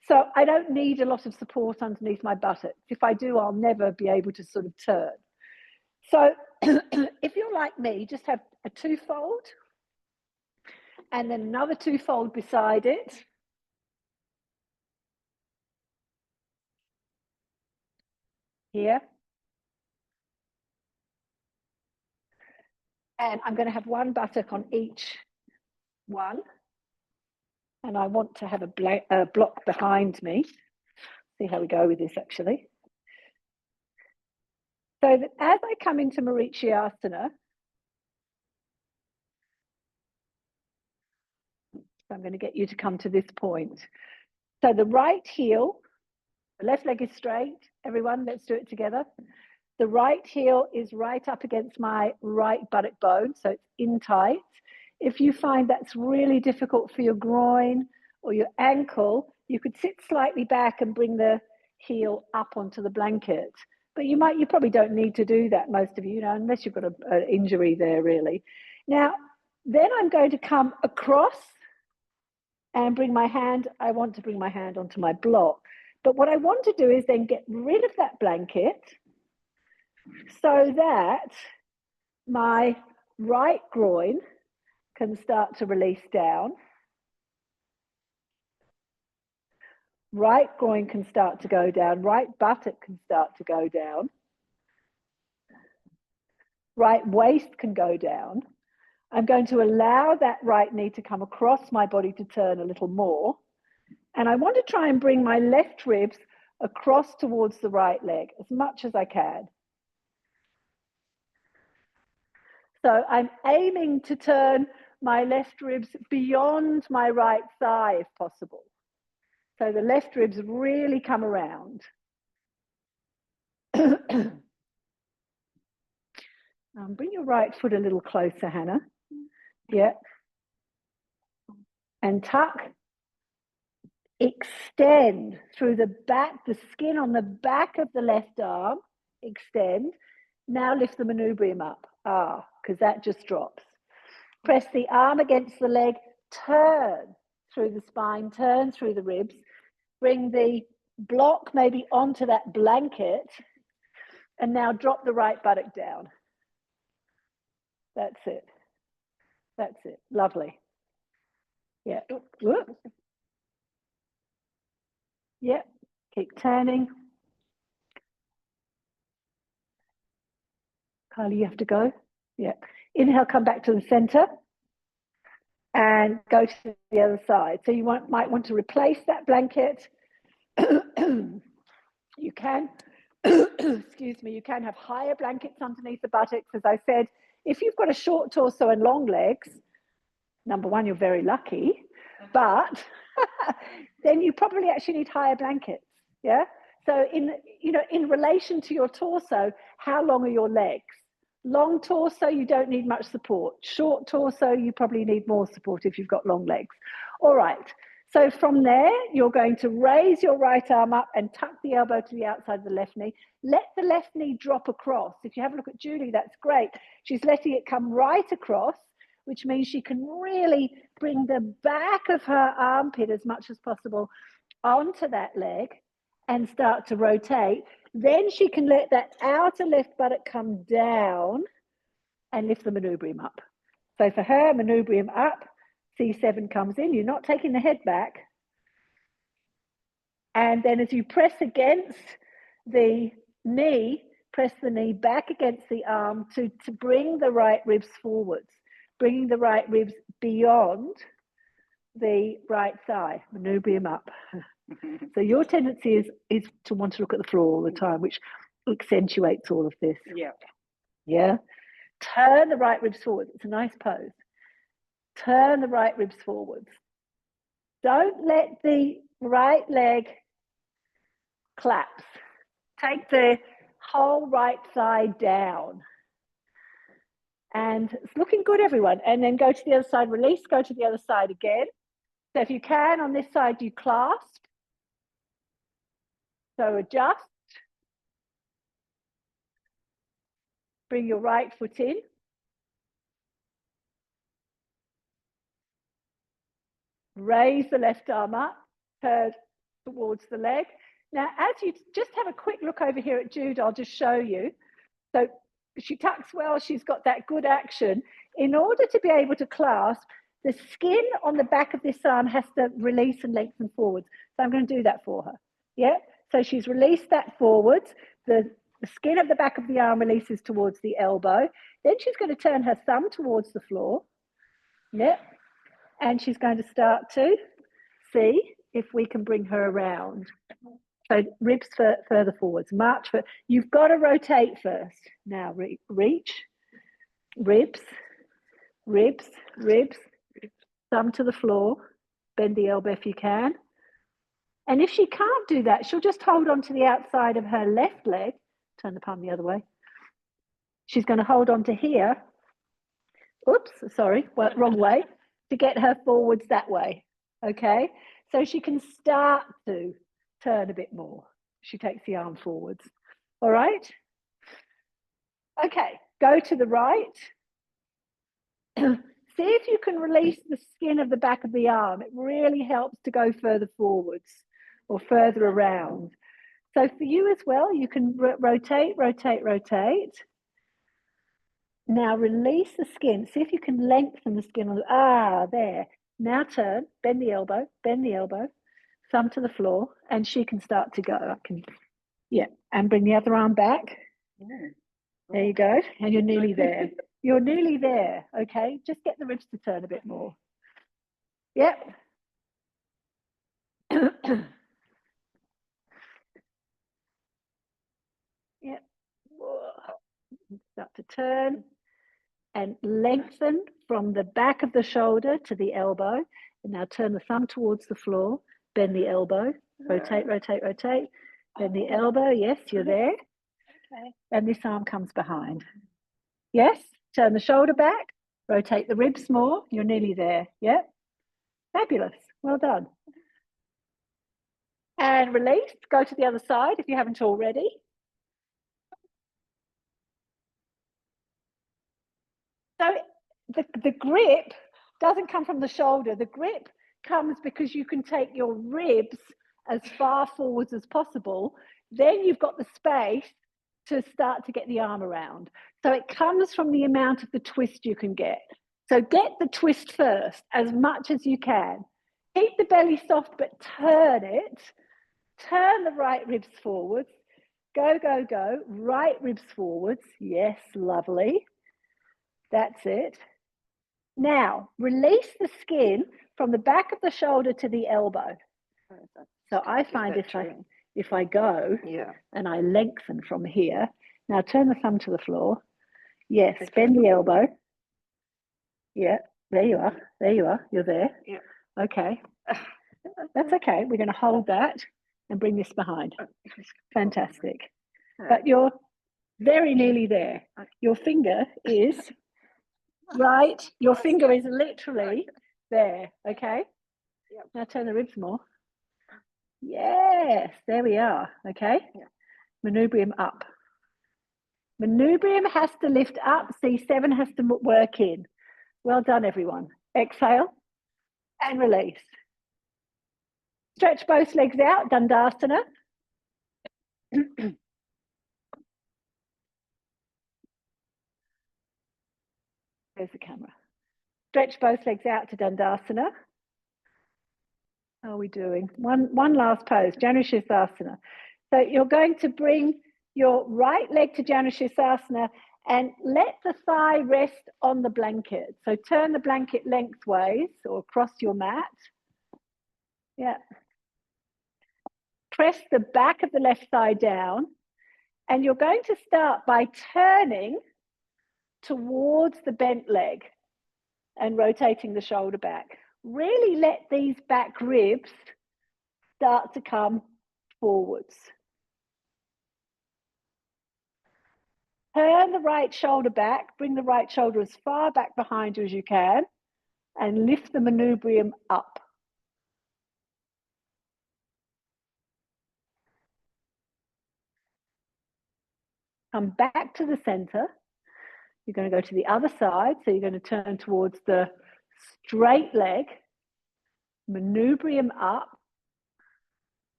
So I don't need a lot of support underneath my buttocks. If I do, I'll never be able to sort of turn. So if you're like me, just have a two-fold and then another two-fold beside it. Here. And I'm going to have one buttock on each one. And I want to have a block behind me. See how we go with this actually. So that as I come into Marichiasana, I'm going to get you to come to this point. So the right heel, the left leg is straight. Everyone, let's do it together. The right heel is right up against my right buttock bone, so it's in tight. If you find that's really difficult for your groin or your ankle, you could sit slightly back and bring the heel up onto the blanket. But you probably don't need to do that, most of you, unless you've got an injury there, really. Now, then I'm going to come across and I want to bring my hand onto my block. But what I want to do is then get rid of that blanket so that my right groin can start to release down. Right groin can start to go down. Right buttock can start to go down. Right waist can go down. I'm going to allow that right knee to come across my body to turn a little more. And I want to try and bring my left ribs across towards the right leg as much as I can. So I'm aiming to turn my left ribs beyond my right thigh if possible. So the left ribs really come around. Bring your right foot a little closer, Hannah. Yeah. And tuck. Extend through the back, the skin on the back of the left arm. Extend. Now lift the manubrium up. Because that just drops. Press the arm against the leg. Turn through the spine. Turn through the ribs. Bring the block maybe onto that blanket. And now drop the right buttock down. That's it. That's it. Lovely. Yeah. Whoop. Yeah. Keep turning. Kylie, you have to go. Yeah. Inhale, come back to the center. And go to the other side. So you might want to replace that blanket. You can, excuse me, you can have higher blankets underneath the buttocks. As I said, if you've got a short torso and long legs, number one, you're very lucky, but then you probably actually need higher blankets. Yeah. So in relation to your torso, how long are your legs? Long torso, you don't need much support. Short torso, you probably need more support if you've got long legs. All right. So from there, you're going to raise your right arm up and tuck the elbow to the outside of the left knee. Let the left knee drop across. If you have a look at Julie, that's great. She's letting it come right across, which means she can really bring the back of her armpit as much as possible onto that leg and start to rotate. Then she can let that outer left buttock come down and lift the manubrium up. So for her, manubrium up, C7 comes in. You're not taking the head back. And then as you press against the knee, press the knee back against the arm to bring the right ribs forwards, bringing the right ribs beyond the right thigh, manubrium up. So your tendency is to want to look at the floor all the time, which accentuates all of this. Yeah. Yeah. Turn the right ribs forward. It's a nice pose. Turn the right ribs forwards. Don't let the right leg collapse. Take the whole right thigh down. And it's looking good, everyone. And then go to the other side, release, go to the other side again. So if you can, on this side, you clasp. So adjust. Bring your right foot in. Raise the left arm up, turn towards the leg. Now, as you just have a quick look over here at Jude, I'll just show you. So she tucks well, she's got that good action. In order to be able to clasp, the skin on the back of this arm has to release and lengthen forwards. So I'm going to do that for her. Yeah, so she's released that forwards. The skin of the back of the arm releases towards the elbow. Then she's going to turn her thumb towards the floor. Yeah. And she's going to start to see if we can bring her around. So ribs further forwards, march for, you've got to rotate first. Now reach, ribs, ribs, ribs, thumb to the floor, bend the elbow if you can. And if she can't do that, she'll just hold on to the outside of her left leg, turn the palm the other way. She's going to hold on to here. Oops, sorry, wrong way. To get her forwards that way, okay? So she can start to turn a bit more. She takes the arm forwards, all right? Okay, go to the right. See if you can release the skin of the back of the arm. It really helps to go further forwards or further around. So for you as well, you can rotate, rotate, rotate. Now release the skin. See if you can lengthen the skin. There. Now turn, bend the elbow, thumb to the floor, and she can start to go. And bring the other arm back. There you go. And you're nearly there. You're nearly there, okay? Just get the ribs to turn a bit more. Yep. Yep. Start to turn. And lengthen from the back of the shoulder to the elbow. And now turn the thumb towards the floor, bend the elbow, rotate, rotate, rotate. Bend the elbow, yes, you're there. Okay. And this arm comes behind. Yes, turn the shoulder back, rotate the ribs more, you're nearly there. Yep, fabulous, well done. And release, go to the other side if you haven't already. So the grip doesn't come from the shoulder. The grip comes because you can take your ribs as far forwards as possible. Then you've got the space to start to get the arm around. So it comes from the amount of the twist you can get. So get the twist first, as much as you can. Keep the belly soft, but turn it. Turn the right ribs forwards. Go, go, go. Right ribs forwards. Yes, lovely. That's it. Now, release the skin from the back of the shoulder to the elbow. So I find if I go and I lengthen from here, now turn the thumb to the floor. Yes, bend the elbow. Yeah, there you are. There you are. You're there. Yeah. Okay. That's okay. We're going to hold that and bring this behind. Fantastic. But you're very nearly there. Your finger is right. Your finger is literally there. Okay. Yep. Now turn the ribs more. Yes, there we are. Okay. Yeah. Manubrium up. Manubrium has to lift up. C7 has to work in. Well done, everyone. Exhale and release. Stretch both legs out, Dandasana. There's the camera. Stretch both legs out to Dandasana. How are we doing? One last pose, Janushirasana. So you're going to bring your right leg to Janushirasana and let the thigh rest on the blanket. So turn the blanket lengthways or across your mat. Yeah. Press the back of the left thigh down, and you're going to start by turning towards the bent leg and rotating the shoulder back. Really let these back ribs start to come forwards. Turn the right shoulder back, bring the right shoulder as far back behind you as you can, and lift the manubrium up. come back to the center. You're going to go to the other side. So you're going to turn towards the straight leg, manubrium up.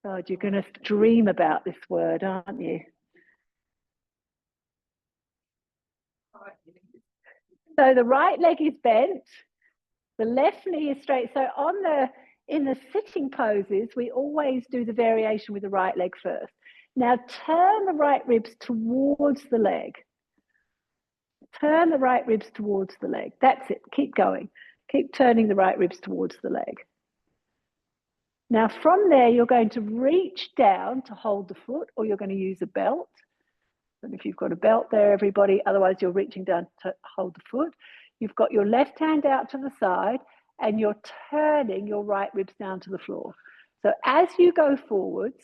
God, you're going to dream about this word, aren't you? So the right leg is bent, the left knee is straight. So in the sitting poses, we always do the variation with the right leg first. Now turn the right ribs towards the leg. Turn the right ribs towards the leg. That's it. Keep going. Keep turning the right ribs towards the leg. Now from there, you're going to reach down to hold the foot, or you're going to use a belt. And if you've got a belt there, everybody, otherwise you're reaching down to hold the foot. You've got your left hand out to the side and you're turning your right ribs down to the floor. So as you go forwards,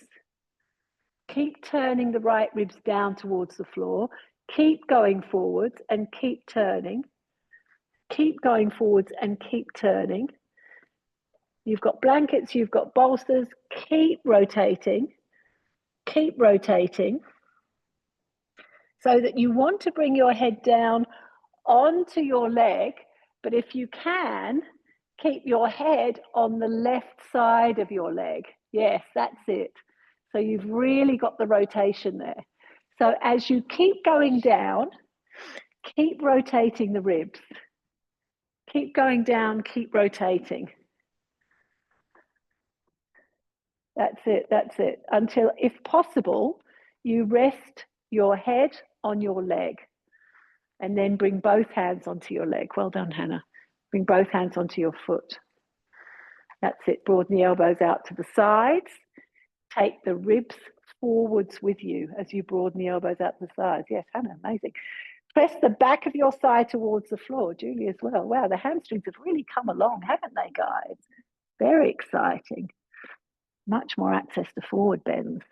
keep turning the right ribs down towards the floor. Keep going forwards and keep turning. Keep going forwards and keep turning. You've got blankets, you've got bolsters. Keep rotating. Keep rotating. So that you want to bring your head down onto your leg, but if you can, keep your head on the left side of your leg. Yes, that's it. So you've really got the rotation there. So as you keep going down, keep rotating the ribs. Keep going down, keep rotating. That's it, that's it. Until, if possible, you rest your head on your leg and then bring both hands onto your leg. Well done, Hannah. Bring both hands onto your foot. That's it. Broaden the elbows out to the sides. Take the ribs forwards with you as you broaden the elbows out to the sides. Yes, Hannah, amazing. Press the back of your thigh towards the floor. Julie as well. Wow, the hamstrings have really come along, haven't they, guys? Very exciting. Much more access to forward bends.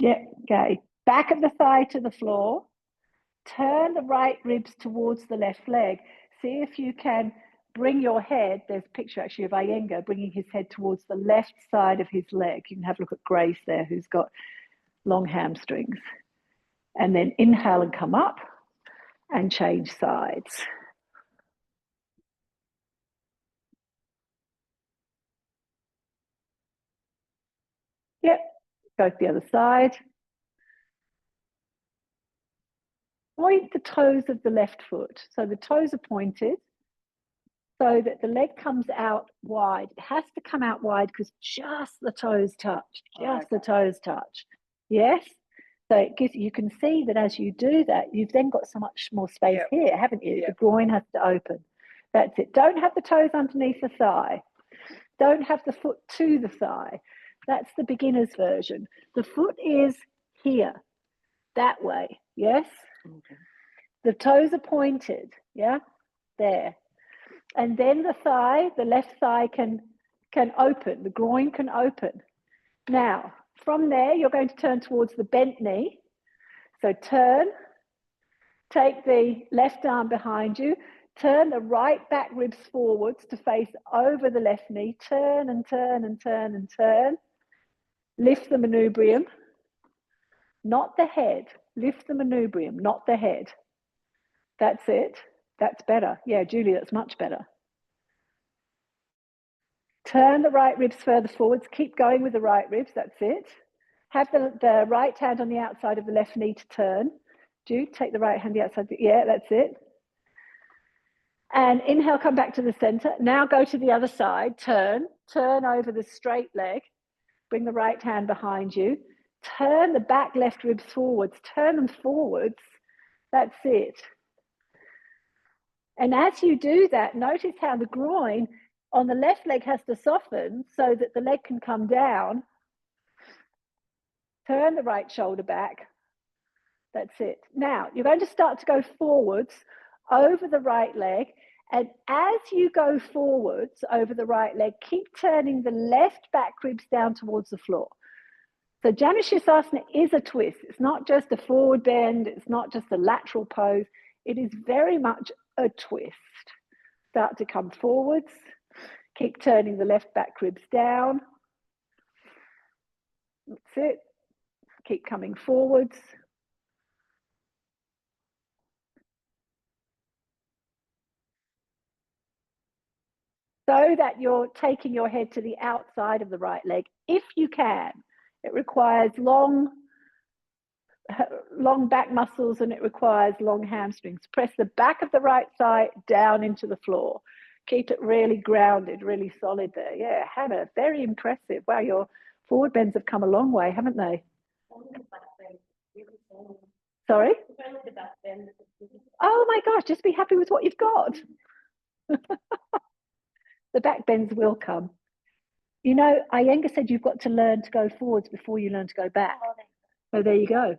Yeah, okay. Back of the thigh to the floor. Turn the right ribs towards the left leg. See if you can bring your head. There's a picture actually of Iyengar bringing his head towards the left side of his leg. You can have a look at Grace there, who's got long hamstrings. And then inhale and come up and change sides. Yep, go to the other side. Point the toes of the left foot. So the toes are pointed so that the leg comes out wide. It has to come out wide because just the toes touch, just the toes touch. Yes? So it gives, you can see that as you do that, you've then got so much more space here, haven't you? The groin has to open. That's it. Don't have the toes underneath the thigh. Don't have the foot to the thigh. That's the beginner's version. The foot is here, that way, yes? Okay. The toes are pointed, yeah? There. And then the thigh, the left thigh can open, the groin can open. Now, from there, you're going to turn towards the bent knee. So turn, take the left arm behind you, turn the right back ribs forwards to face over the left knee, turn and turn and turn and turn. Lift the manubrium, not the head. Lift the manubrium, not the head. That's it. That's better. Yeah, Julie, that's much better. Turn the right ribs further forwards. Keep going with the right ribs. That's it. Have the right hand on the outside of the left knee to turn. Jude, take the right hand the outside. Yeah, that's it. And inhale, come back to the center. Now go to the other side. Turn over the straight leg. Bring the right hand behind you. Turn the back left ribs forwards. Turn them forwards. That's it. And as you do that, notice how the groin on the left leg has to soften so that the leg can come down. Turn the right shoulder back. That's it. Now, you're going to start to go forwards over the right leg. And as you go forwards over the right leg, keep turning the left back ribs down towards the floor. So Janu Sirsasana is a twist. It's not just a forward bend. It's not just a lateral pose. It is very much a twist. Start to come forwards. Keep turning the left back ribs down. That's it. Keep coming forwards. So that you're taking your head to the outside of the right leg, if you can. It requires long back muscles and it requires long hamstrings. Press the back of the right thigh down into the floor. Keep it really grounded, really solid there. Yeah, Hannah, very impressive. Wow, your forward bends have come a long way, haven't they? Sorry? Oh my gosh, just be happy with what you've got. The back bends will come. You know, Iyengar said you've got to learn to go forwards before you learn to go back. Oh, there you go.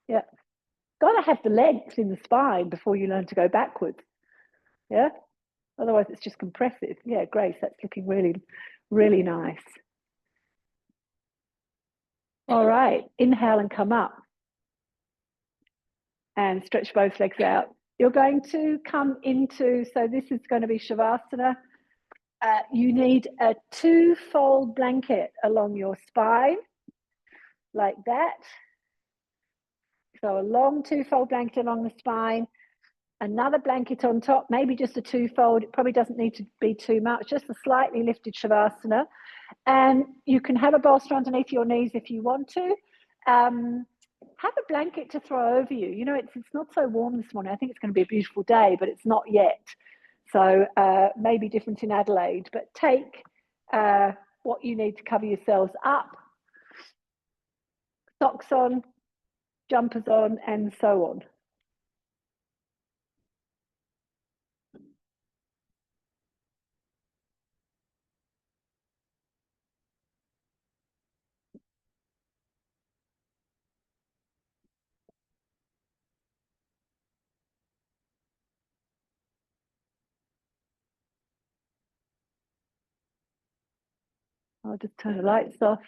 Yeah. Got to have the length in the spine before you learn to go backwards. Yeah. Otherwise, it's just compressive. Yeah, Grace, that's looking really, really nice. All right. Inhale and come up. And stretch both legs out. You're going to come into, so this is going to be Shavasana. You need a 2-fold blanket along your spine, like that. So a long 2-fold blanket along the spine, another blanket on top, maybe just a 2-fold. It probably doesn't need to be too much, just a slightly lifted Shavasana. And you can have a bolster underneath your knees if you want to. Have a blanket to throw over you. You know, it's not so warm this morning. I think it's going to be a beautiful day, but it's not yet. So maybe different in Adelaide, but take what you need to cover yourselves up. Socks on, jumpers on, and so on. I'll just turn the lights off.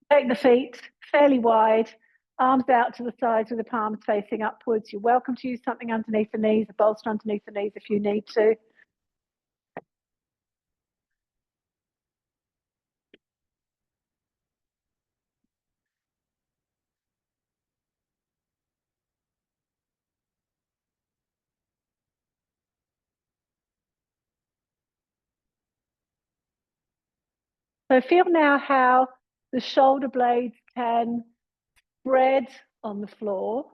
Take the feet fairly wide, arms out to the sides with the palms facing upwards. You're welcome to use something underneath the knees, a bolster underneath the knees if you need to. So feel now how the shoulder blades can spread on the floor.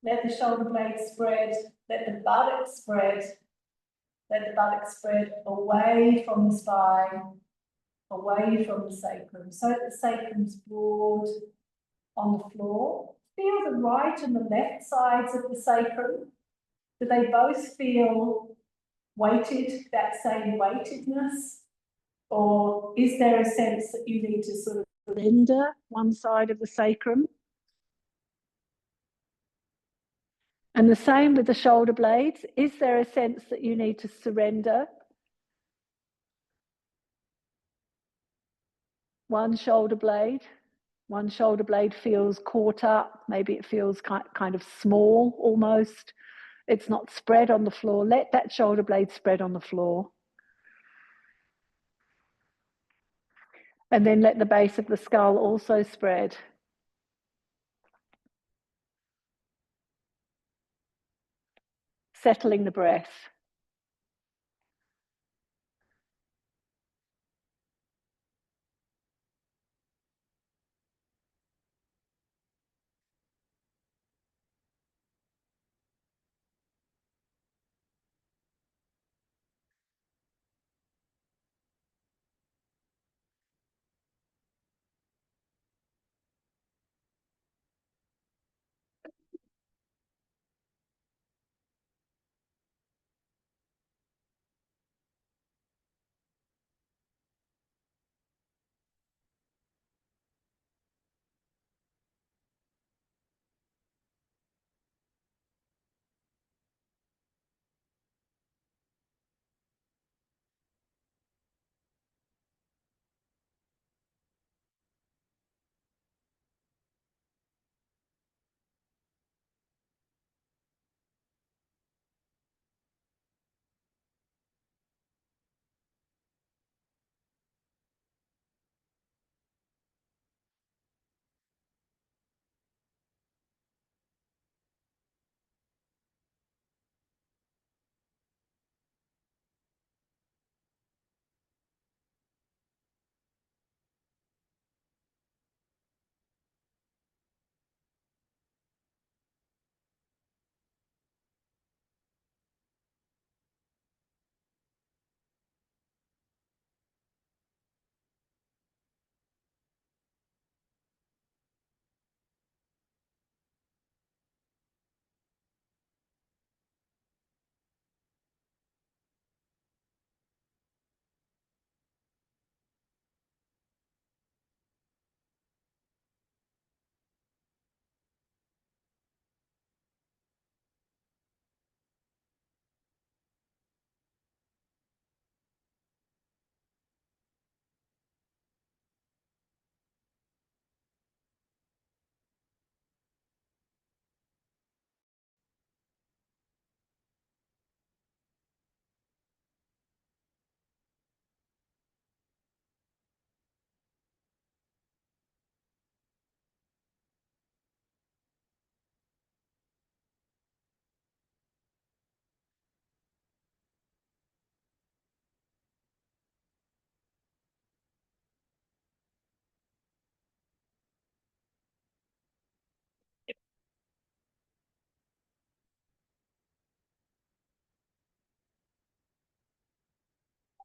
Let the shoulder blades spread, let the buttocks spread, let the buttocks spread away from the spine, away from the sacrum. So that the sacrum's broad on the floor. Feel the right and the left sides of the sacrum. Do they both feel weighted, that same weightedness? Or is there a sense that you need to sort of surrender one side of the sacrum? And the same with the shoulder blades. Is there a sense that you need to surrender one shoulder blade? One shoulder blade feels caught up. Maybe it feels kind of small almost. It's not spread on the floor. Let that shoulder blade spread on the floor. And then let the base of the skull also spread. Settling the breath.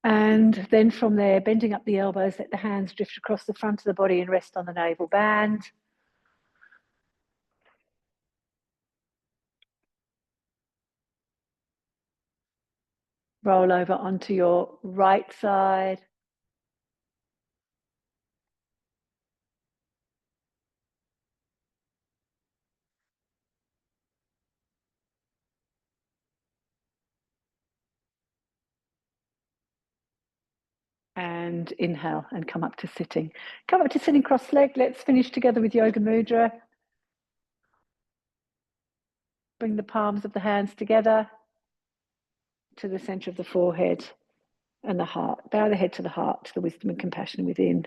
And then from there, bending up the elbows, let the hands drift across the front of the body and rest on the navel band. Roll over onto your right side. And inhale and come up to sitting. Come up to sitting cross-legged. Let's finish together with Yoga Mudra. Bring the palms of the hands together to the center of the forehead and the heart. Bow the head to the heart, to the wisdom and compassion within.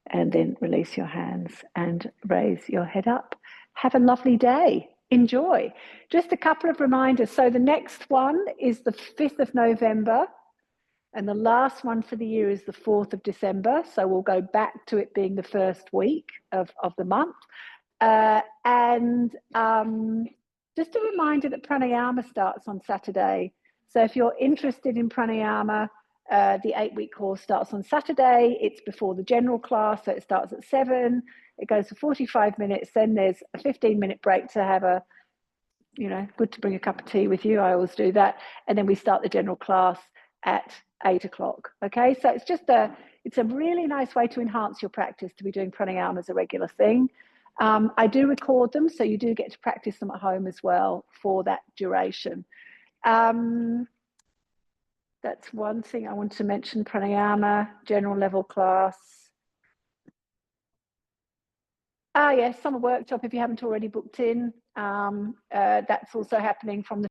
And then release your hands and raise your head up. Have a lovely day. Enjoy. Just a couple of reminders. So the next one is the 5th of November. And the last one for the year is the 4th of December. So we'll go back to it being the first week of the month. Just a reminder that pranayama starts on Saturday. So if you're interested in pranayama, the 8-week course starts on Saturday. It's before the general class, so it starts at 7. It goes for 45 minutes. Then there's a 15-minute break to have a, good to bring a cup of tea with you. I always do that. And then we start the general class at 8 o'clock. Okay, so it's a really nice way to enhance your practice to be doing pranayama as a regular thing. I do record them, so you do get to practice them at home as well for that duration. That's one thing I want to mention, pranayama, general level class. Yes, summer workshop, if you haven't already booked in, that's also happening from the